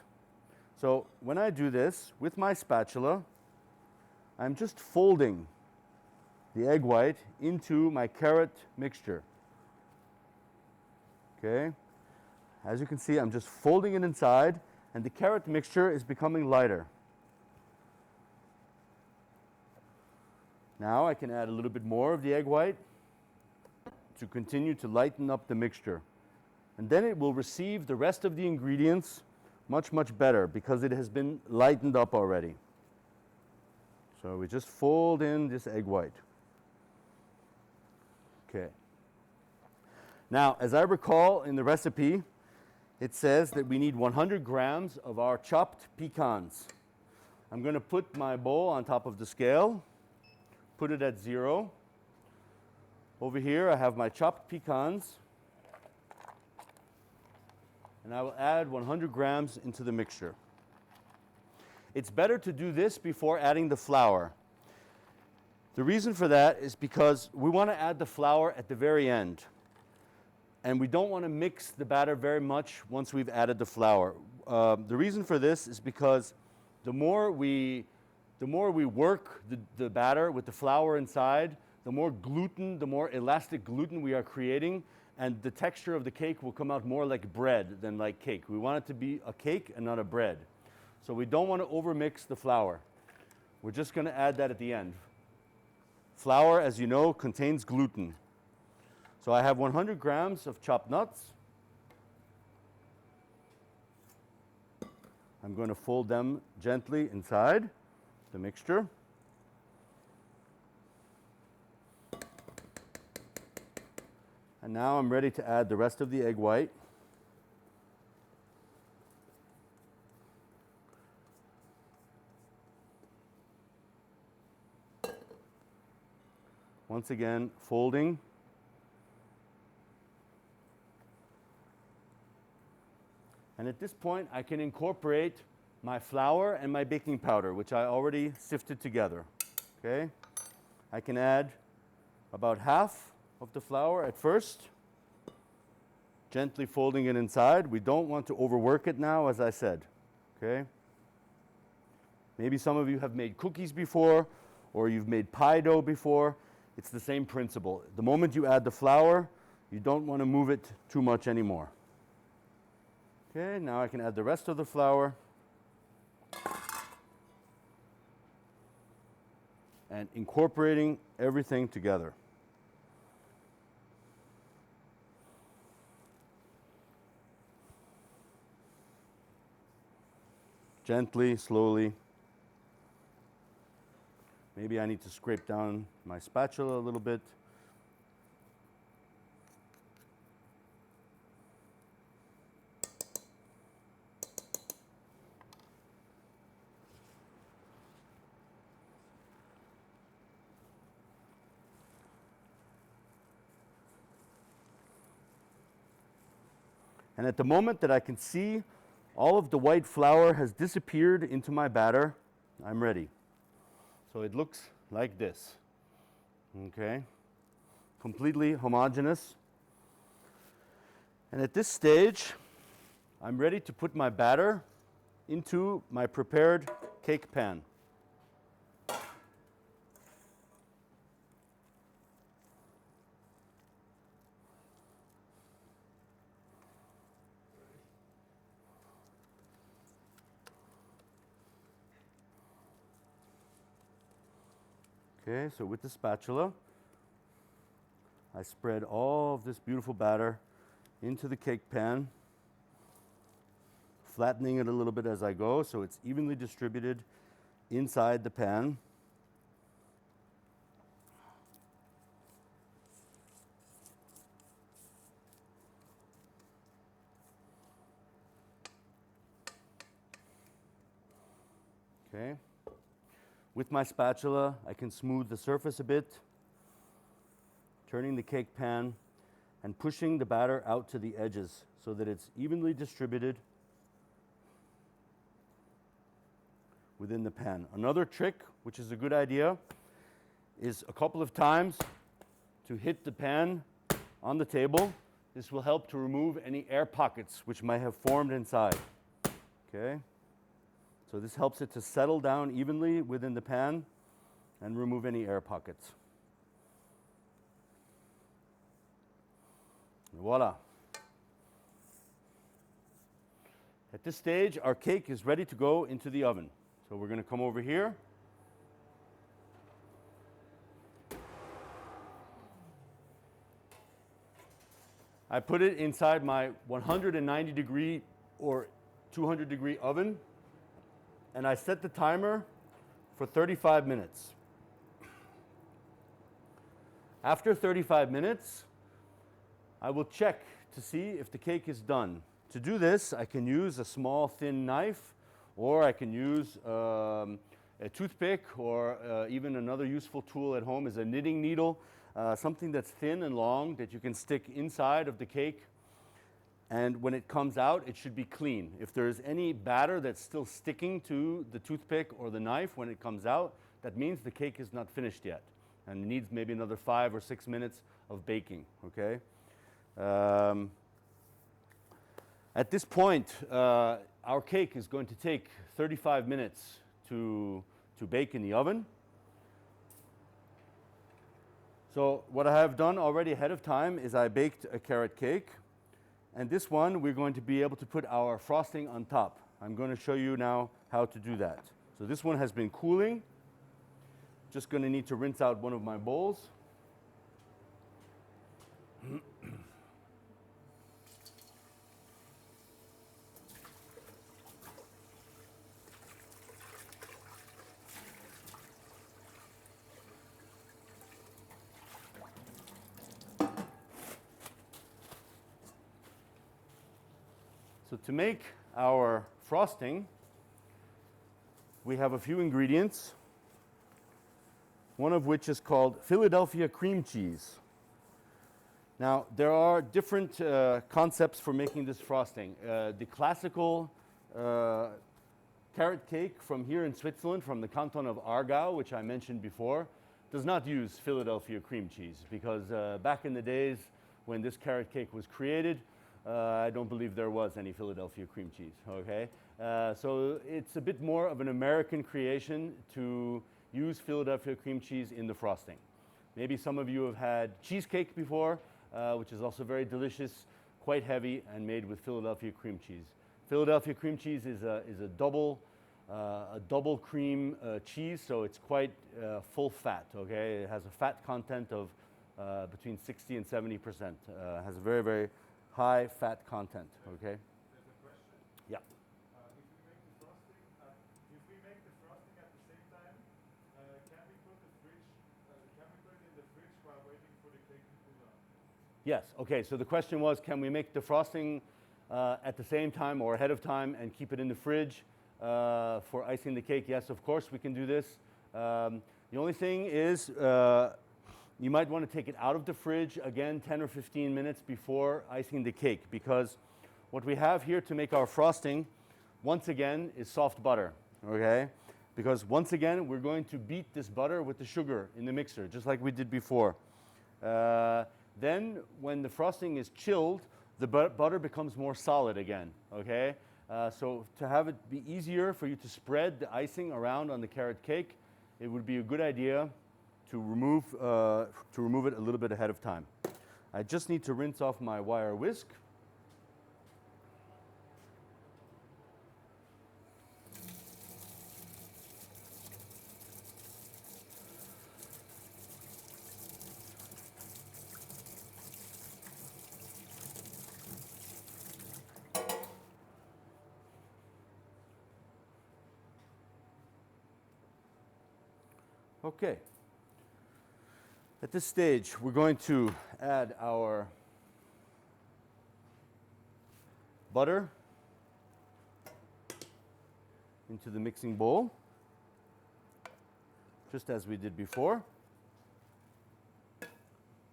So when I do this with my spatula, I'm just folding the egg white into my carrot mixture. Okay? As you can see, I'm just folding it inside, and the carrot mixture is becoming lighter. Now I can add a little bit more of the egg white to continue to lighten up the mixture. And then it will receive the rest of the ingredients much, much better because it has been lightened up already. So we just fold in this egg white. Okay. Now, as I recall in the recipe, it says that we need 100 grams of our chopped pecans. I'm going to put my bowl on top of the scale. Put it at 0. Over here I have my chopped pecans. And I will add 100 grams into the mixture. It's better to do this before adding the flour. The reason for that is because we want to add the flour at the very end. And we don't want to mix the batter very much once we've added the flour. The reason for this is because the more we work the batter with the flour inside, the more gluten, the more elastic gluten we are creating, and the texture of the cake will come out more like bread than like cake. We want it to be a cake and not a bread. So we don't want to overmix the flour. We're just going to add that at the end. Flour, as you know, contains gluten. So I have 100 grams of chopped nuts. I'm going to fold them gently inside the mixture. And now I'm ready to add the rest of the egg white. Once again, folding. And at this point, I can incorporate my flour and my baking powder, which I already sifted together. Okay? I can add about half of the flour at first, gently folding it inside. We don't want to overwork it now, as I said, okay? Maybe some of you have made cookies before, or you've made pie dough before. It's the same principle. The moment you add the flour, you don't want to move it too much anymore. Okay, now I can add the rest of the flour. And incorporating everything together. Gently, slowly. Maybe I need to scrape down my spatula a little bit. And at the moment that I can see all of the white flour has disappeared into my batter, I'm ready. So it looks like this, okay? Completely homogeneous. And at this stage, I'm ready to put my batter into my prepared cake pan. Okay, so with the spatula, I spread all of this beautiful batter into the cake pan, flattening it a little bit as I go so it's evenly distributed inside the pan. Okay. With my spatula, I can smooth the surface a bit, turning the cake pan and pushing the batter out to the edges so that it's evenly distributed within the pan. Another trick, which is a good idea, is a couple of times to hit the pan on the table. This will help to remove any air pockets which might have formed inside. Okay? So this helps it to settle down evenly within the pan and remove any air pockets. Voila. At this stage, our cake is ready to go into the oven. So we're going to come over here. I put it inside my 190 degree or 200 degree oven. And I set the timer for 35 minutes. After 35 minutes, I will check to see if the cake is done. To do this, I can use a small thin knife, or I can use a toothpick, or even another useful tool at home is a knitting needle, something that's thin and long that you can stick inside of the cake. And when it comes out, it should be clean. If there's any batter that's still sticking to the toothpick or the knife when it comes out, that means the cake is not finished yet and needs maybe another 5 or 6 minutes of baking, okay? At this point, our cake is going to take 35 minutes to bake in the oven. So what I have done already ahead of time is I baked a carrot cake. And this one, we're going to be able to put our frosting on top. I'm going to show you now how to do that. So this one has been cooling. Just going to need to rinse out one of my bowls. So to make our frosting, we have a few ingredients, one of which is called Philadelphia cream cheese. Now, there are different concepts for making this frosting. The classical carrot cake from here in Switzerland, from the canton of Aargau, which I mentioned before, does not use Philadelphia cream cheese because back in the days when this carrot cake was created, I don't believe there was any Philadelphia cream cheese, okay? So it's a bit more of an American creation to use Philadelphia cream cheese in the frosting. Maybe some of you have had cheesecake before, which is also very delicious, quite heavy, and made with Philadelphia cream cheese. Philadelphia cream cheese is a double cream cheese, so it's quite full fat, okay? It has a fat content of between 60 and 70%. Has a very, very high fat content, okay? There's a question. Yeah. If we make the frosting at the same time, can we put it in the fridge while waiting for the cake to cool down? Yes, okay, so the question was, can we make the frosting at the same time or ahead of time and keep it in the fridge for icing the cake? Yes, of course we can do this. The only thing is you might want to take it out of the fridge again 10 or 15 minutes before icing the cake, because what we have here to make our frosting once again is soft butter, okay? Because once again we're going to beat this butter with the sugar in the mixer just like we did before. Then when the frosting is chilled, the butter becomes more solid again, okay? So to have it be easier for you to spread the icing around on the carrot cake, it would be a good idea to remove it a little bit ahead of time. I just need to rinse off my wire whisk. Okay. At this stage, we're going to add our butter into the mixing bowl, just as we did before.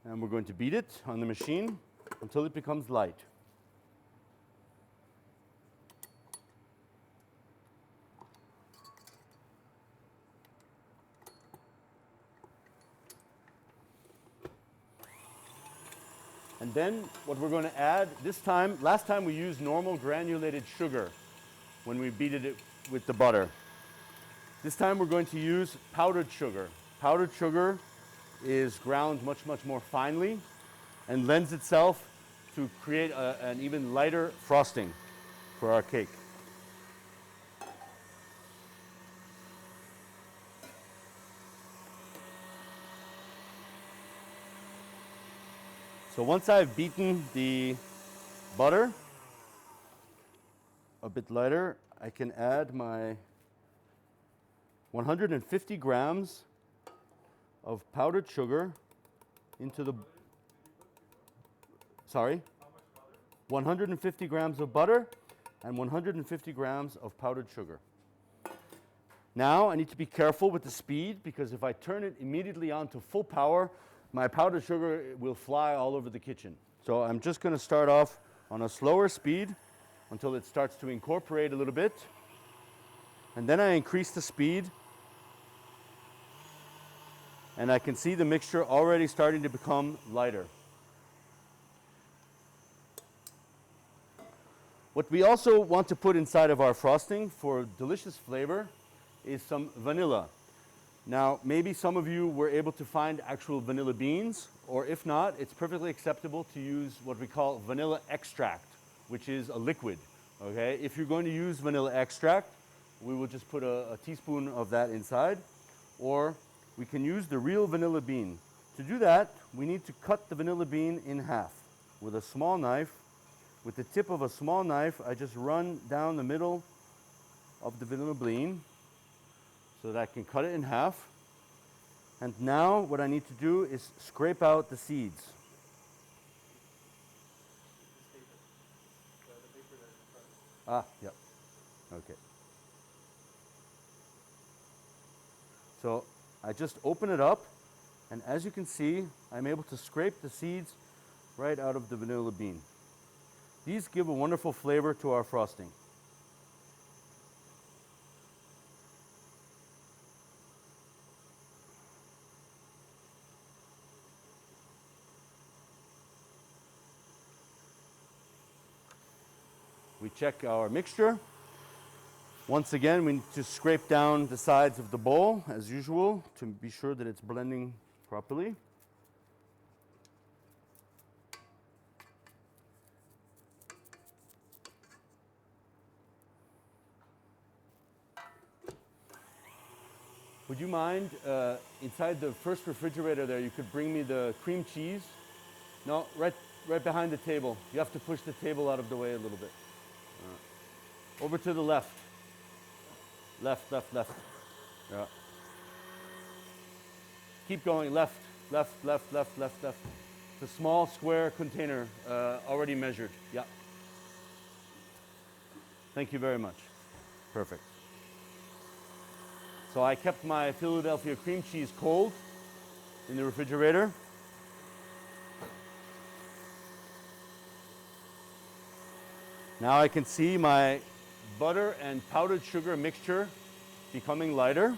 And we're going to beat it on the machine until it becomes light. And then what we're going to add this time, last time we used normal granulated sugar when we beat it with the butter. This time we're going to use powdered sugar. Powdered sugar is ground much, much more finely and lends itself to create an even lighter frosting for our cake. So once I've beaten the butter a bit lighter, I can add my 150 grams of powdered sugar into the, sorry? How much butter? 150 grams of butter and 150 grams of powdered sugar. Now I need to be careful with the speed, because if I turn it immediately on to full power, my powdered sugar will fly all over the kitchen. So I'm just going to start off on a slower speed until it starts to incorporate a little bit. And then I increase the speed. And I can see the mixture already starting to become lighter. What we also want to put inside of our frosting for delicious flavor is some vanilla. Now, maybe some of you were able to find actual vanilla beans, or if not, it's perfectly acceptable to use what we call vanilla extract, which is a liquid, okay? If you're going to use vanilla extract, we will just put a teaspoon of that inside, or we can use the real vanilla bean. To do that, we need to cut the vanilla bean in half with a small knife. With the tip of a small knife, I just run down the middle of the vanilla bean so that I can cut it in half. And now what I need to do is scrape out the seeds. Ah, yep. Okay. So I just open it up, and as you can see, I'm able to scrape the seeds right out of the vanilla bean. These give a wonderful flavor to our frosting. we check our mixture. Once again, we need to scrape down the sides of the bowl as usual to be sure that it's blending properly. Would you mind, inside the first refrigerator there, you could bring me the cream cheese? No, right behind the table. You have to push the table out of the way a little bit. Over to the left. Left. Yeah. Keep going, left. It's a small square container, already measured. Yeah. Thank you very much. Perfect. So I kept my Philadelphia cream cheese cold in the refrigerator. Now I can see my butter and powdered sugar mixture becoming lighter.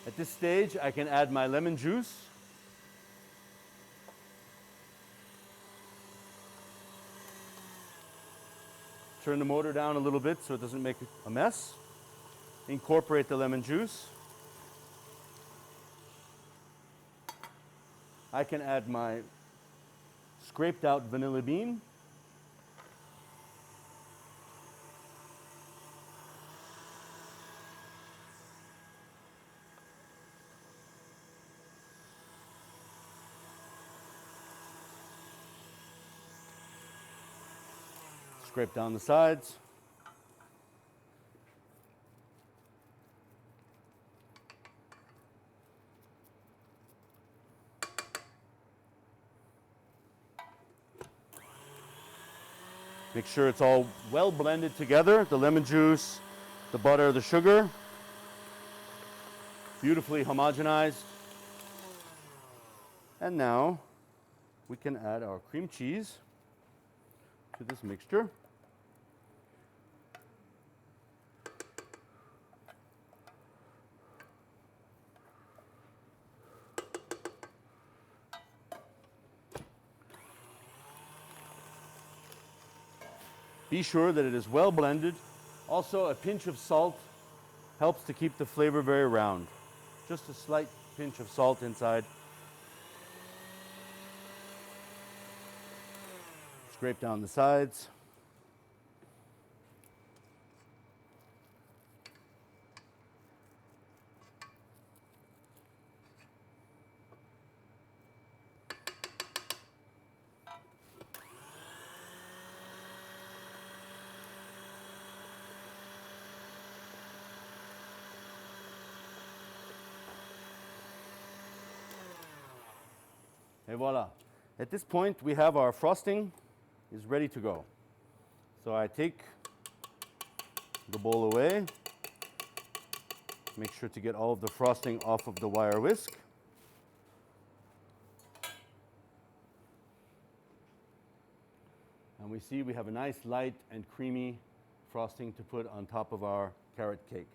At this stage, I can add my lemon juice. Turn the motor down a little bit so it doesn't make a mess. Incorporate the lemon juice. I can add my scraped out vanilla bean. Scrape down the sides. Make sure it's all well blended together, the lemon juice, the butter, the sugar. Beautifully homogenized. And now we can add our cream cheese to this mixture. Be sure that it is well blended. Also, a pinch of salt helps to keep the flavor very round. Just a slight pinch of salt inside. Scrape down the sides. Et voila. At this point, we have our frosting is ready to go. So I take the bowl away. Make sure to get all of the frosting off of the wire whisk. And we see we have a nice light and creamy frosting to put on top of our carrot cake.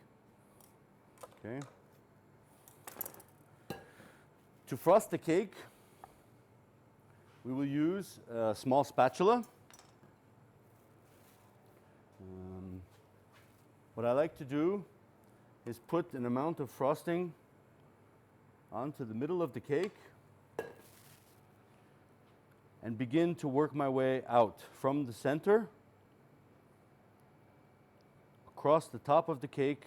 Okay. To frost the cake, we will use a small spatula. What I like to do is put an amount of frosting onto the middle of the cake and begin to work my way out from the center across the top of the cake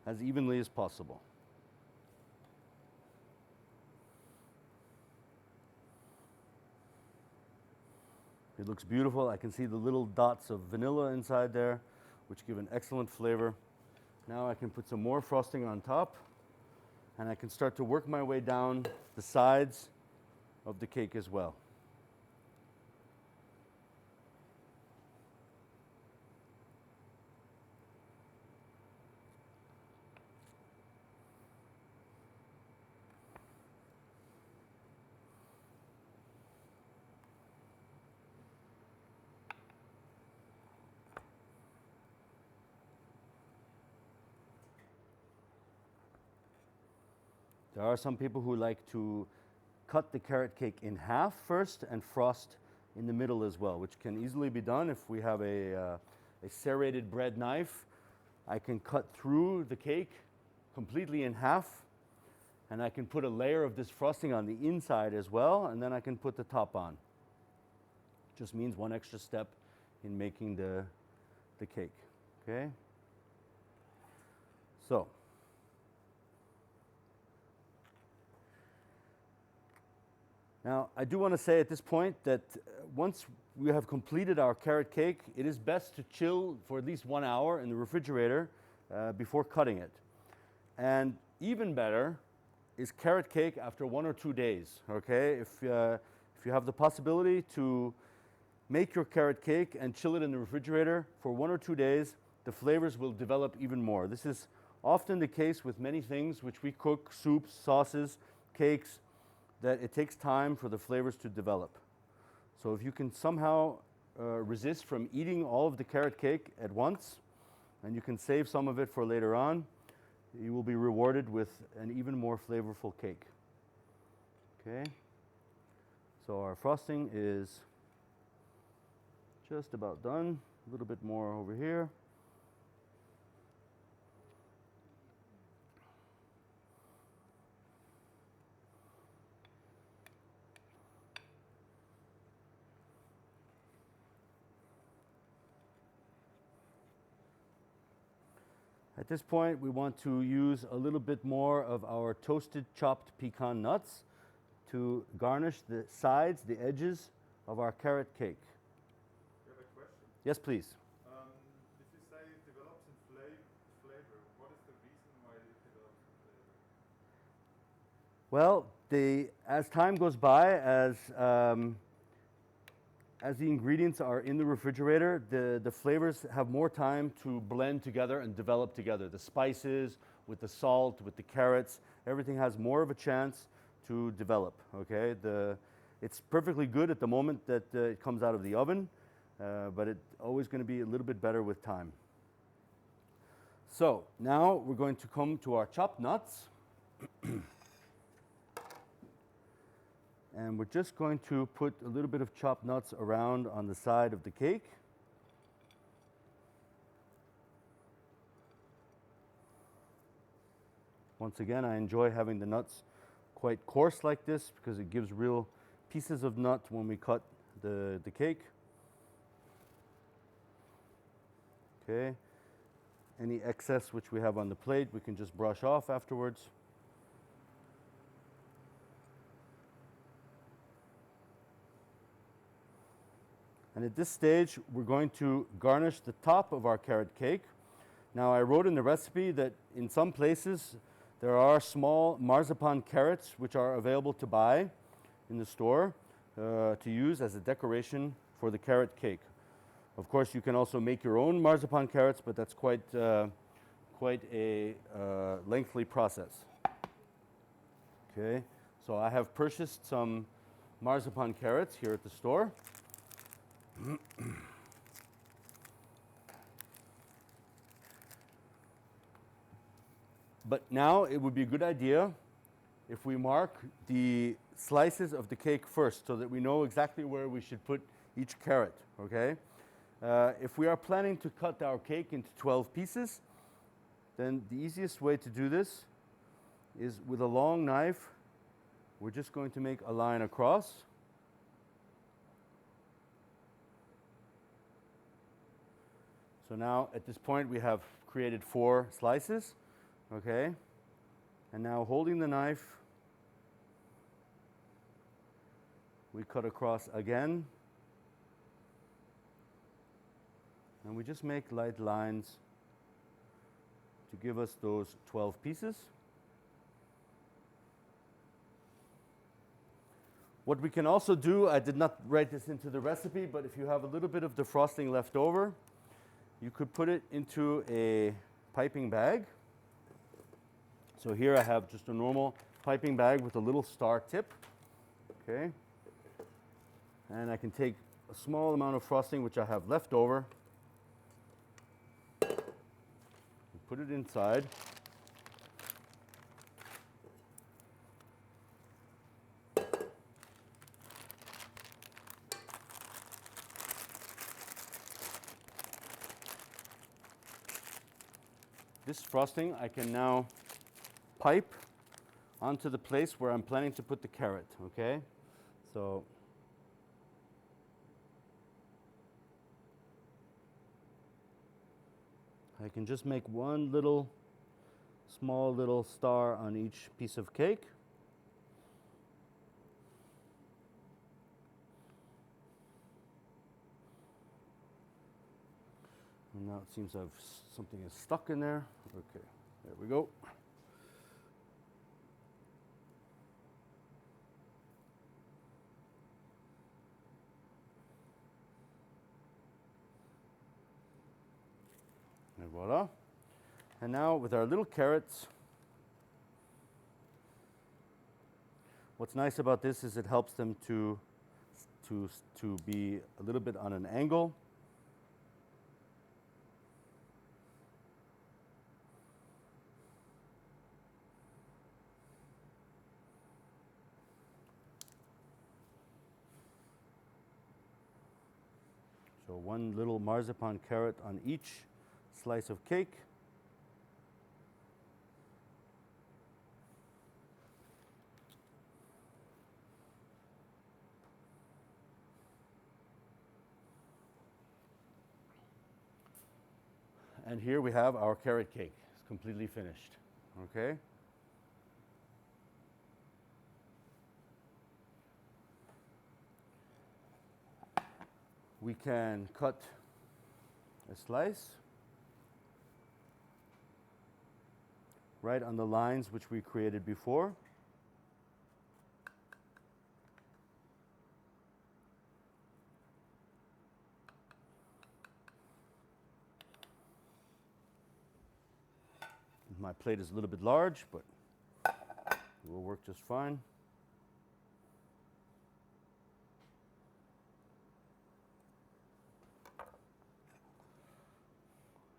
as evenly as possible. It looks beautiful. I can see the little dots of vanilla inside there, which give an excellent flavor. Now I can put some more frosting on top, and I can start to work my way down the sides of the cake as well. There are some people who like to cut the carrot cake in half first and frost in the middle as well, which can easily be done if we have a serrated bread knife. I can cut through the cake completely in half, and I can put a layer of this frosting on the inside as well, and then I can put the top on. Just means one extra step in making the cake, okay? So, now I do want to say at this point that once we have completed our carrot cake, it is best to chill for at least 1 hour in the refrigerator before cutting it. And even better is carrot cake after 1 or 2 days, okay? If you have the possibility to make your carrot cake and chill it in the refrigerator for 1 or 2 days, the flavors will develop even more. This is often the case with many things which we cook, soups, sauces, cakes, that it takes time for the flavors to develop. So if you can somehow resist from eating all of the carrot cake at once, and you can save some of it for later on, you will be rewarded with an even more flavorful cake. Okay? So our frosting is just about done. A little bit more over here. At this point, we want to use a little bit more of our toasted chopped pecan nuts to garnish the sides, the edges of our carrot cake. You have a question? Yes, please. If you say it develops in flavor, what is the reason why it develops in flavor? Well, as time goes by, as the ingredients are in the refrigerator, the flavors have more time to blend together and develop together. The spices with the salt, with the carrots, everything has more of a chance to develop, okay? It's perfectly good at the moment that it comes out of the oven, but it's always going to be a little bit better with time. So now we're going to come to our chopped nuts. And we're just going to put a little bit of chopped nuts around on the side of the cake. Once again, I enjoy having the nuts quite coarse like this because it gives real pieces of nut when we cut the cake. Okay. Any excess which we have on the plate, we can just brush off afterwards. And at this stage, we're going to garnish the top of our carrot cake. Now, I wrote in the recipe that in some places there are small marzipan carrots which are available to buy in the store to use as a decoration for the carrot cake. Of course, you can also make your own marzipan carrots, but that's quite a lengthy process. Okay, so I have purchased some marzipan carrots here at the store. But now it would be a good idea if we mark the slices of the cake first so that we know exactly where we should put each carrot, okay? If we are planning to cut our cake into 12 pieces, then the easiest way to do this is with a long knife. We're just going to make a line across. So now at this point we have created 4 slices, okay? And now holding the knife, we cut across again. And we just make light lines to give us those 12 pieces. What we can also do, I did not write this into the recipe, but if you have a little bit of the frosting left over, you could put it into a piping bag. So here I have just a normal piping bag with a little star tip, okay? And I can take a small amount of frosting which I have left over, and put it inside. this frosting I can now pipe onto the place where I'm planning to put the carrot, okay? So I can just make one little, small little star on each piece of cake. And now it seems something is stuck in there. Okay, there we go. And voila. And now with our little carrots, what's nice about this is it helps them to be a little bit on an angle. So one little marzipan carrot on each slice of cake. And here we have our carrot cake. It's completely finished, okay? We can cut a slice right on the lines which we created before. My plate is a little bit large, but it will work just fine.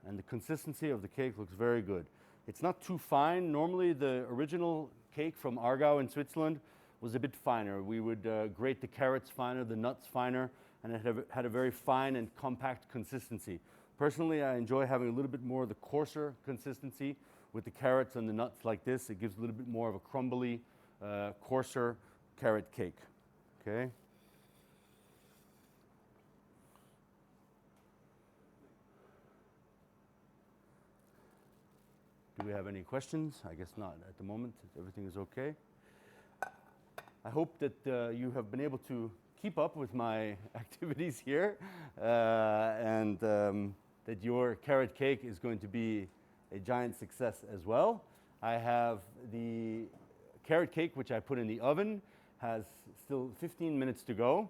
And the consistency of the cake looks very good. It's not too fine. Normally the original cake from Aargau in Switzerland was a bit finer. We would grate the carrots finer, the nuts finer, and it had a very fine and compact consistency. Personally, I enjoy having a little bit more of the coarser consistency with the carrots and the nuts like this. It gives a little bit more of a crumbly, coarser carrot cake, okay? Do we have any questions? I guess not at the moment. Everything is okay. I hope that you have been able to keep up with my activities here and that your carrot cake is going to be a giant success as well. I have the carrot cake which I put in the oven, has still 15 minutes to go.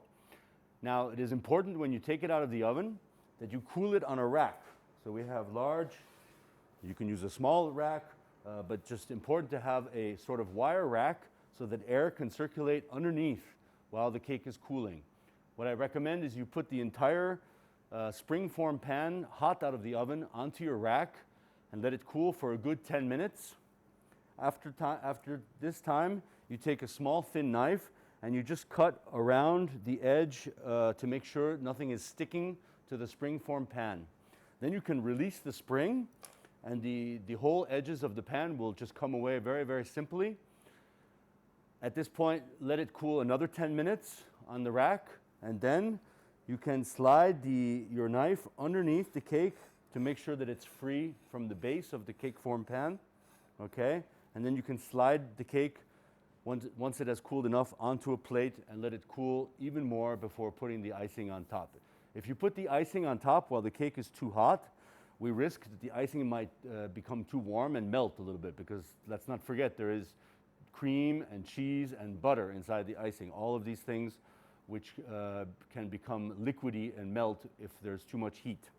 Now it is important when you take it out of the oven that you cool it on a rack. So we have large, you can use a small rack, but just important to have a sort of wire rack so that air can circulate underneath while the cake is cooling. What I recommend is you put the entire springform pan hot out of the oven onto your rack and let it cool for a good 10 minutes. After this time, you take a small thin knife and you just cut around the edge to make sure nothing is sticking to the springform pan. Then you can release the spring and the whole edges of the pan will just come away very, very simply. At this point, let it cool another 10 minutes on the rack, and then you can slide your knife underneath the cake to make sure that it's free from the base of the cake form pan, okay? And then you can slide the cake once it has cooled enough onto a plate and let it cool even more before putting the icing on top. If you put the icing on top while the cake is too hot, we risk that the icing might become too warm and melt a little bit, because let's not forget there is cream and cheese and butter inside the icing. All of these things which can become liquidy and melt if there's too much heat.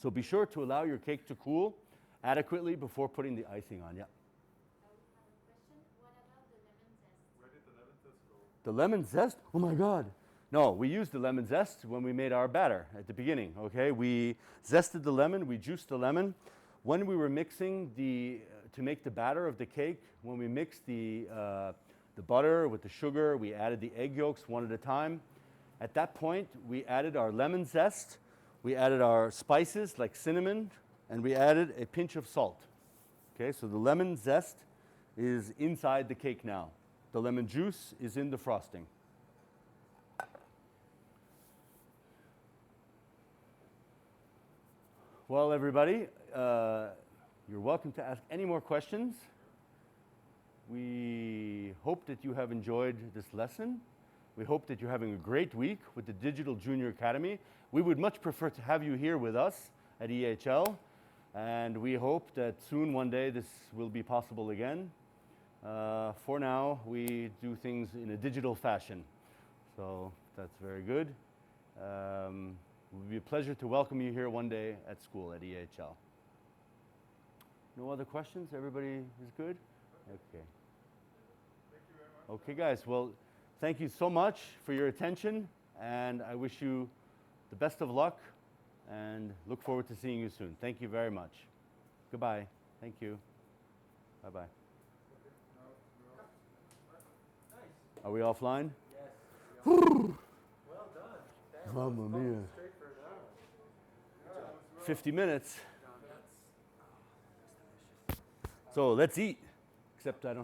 So be sure to allow your cake to cool adequately before putting the icing on. Yeah. I would have a question. What about the lemon zest? Where did the lemon zest go? The lemon zest? Oh my God. No, we used the lemon zest when we made our batter at the beginning, okay? We zested the lemon, we juiced the lemon. When we were mixing to make the batter of the cake, when we mixed the butter with the sugar, we added the egg yolks one at a time. At that point, we added our lemon zest, we added our spices like cinnamon, and we added a pinch of salt. Okay, so the lemon zest is inside the cake now. The lemon juice is in the frosting. Well, everybody, you're welcome to ask any more questions. We hope that you have enjoyed this lesson. We hope that you're having a great week with the Digital Junior Academy. We would much prefer to have you here with us at EHL, and we hope that soon, one day, this will be possible again. For now, we do things in a digital fashion, so that's very good. It would be a pleasure to welcome you here one day at school at EHL. No other questions? Everybody is good? Okay. Thank you very much. Okay, guys. Well, thank you so much for your attention, and I wish you the best of luck and look forward to seeing you soon. Thank you very much. Goodbye. Thank you. Bye-bye. Are we offline? Yes. Well done. Mamma mia. Straight for an hour. 50 minutes. So let's eat. Except I don't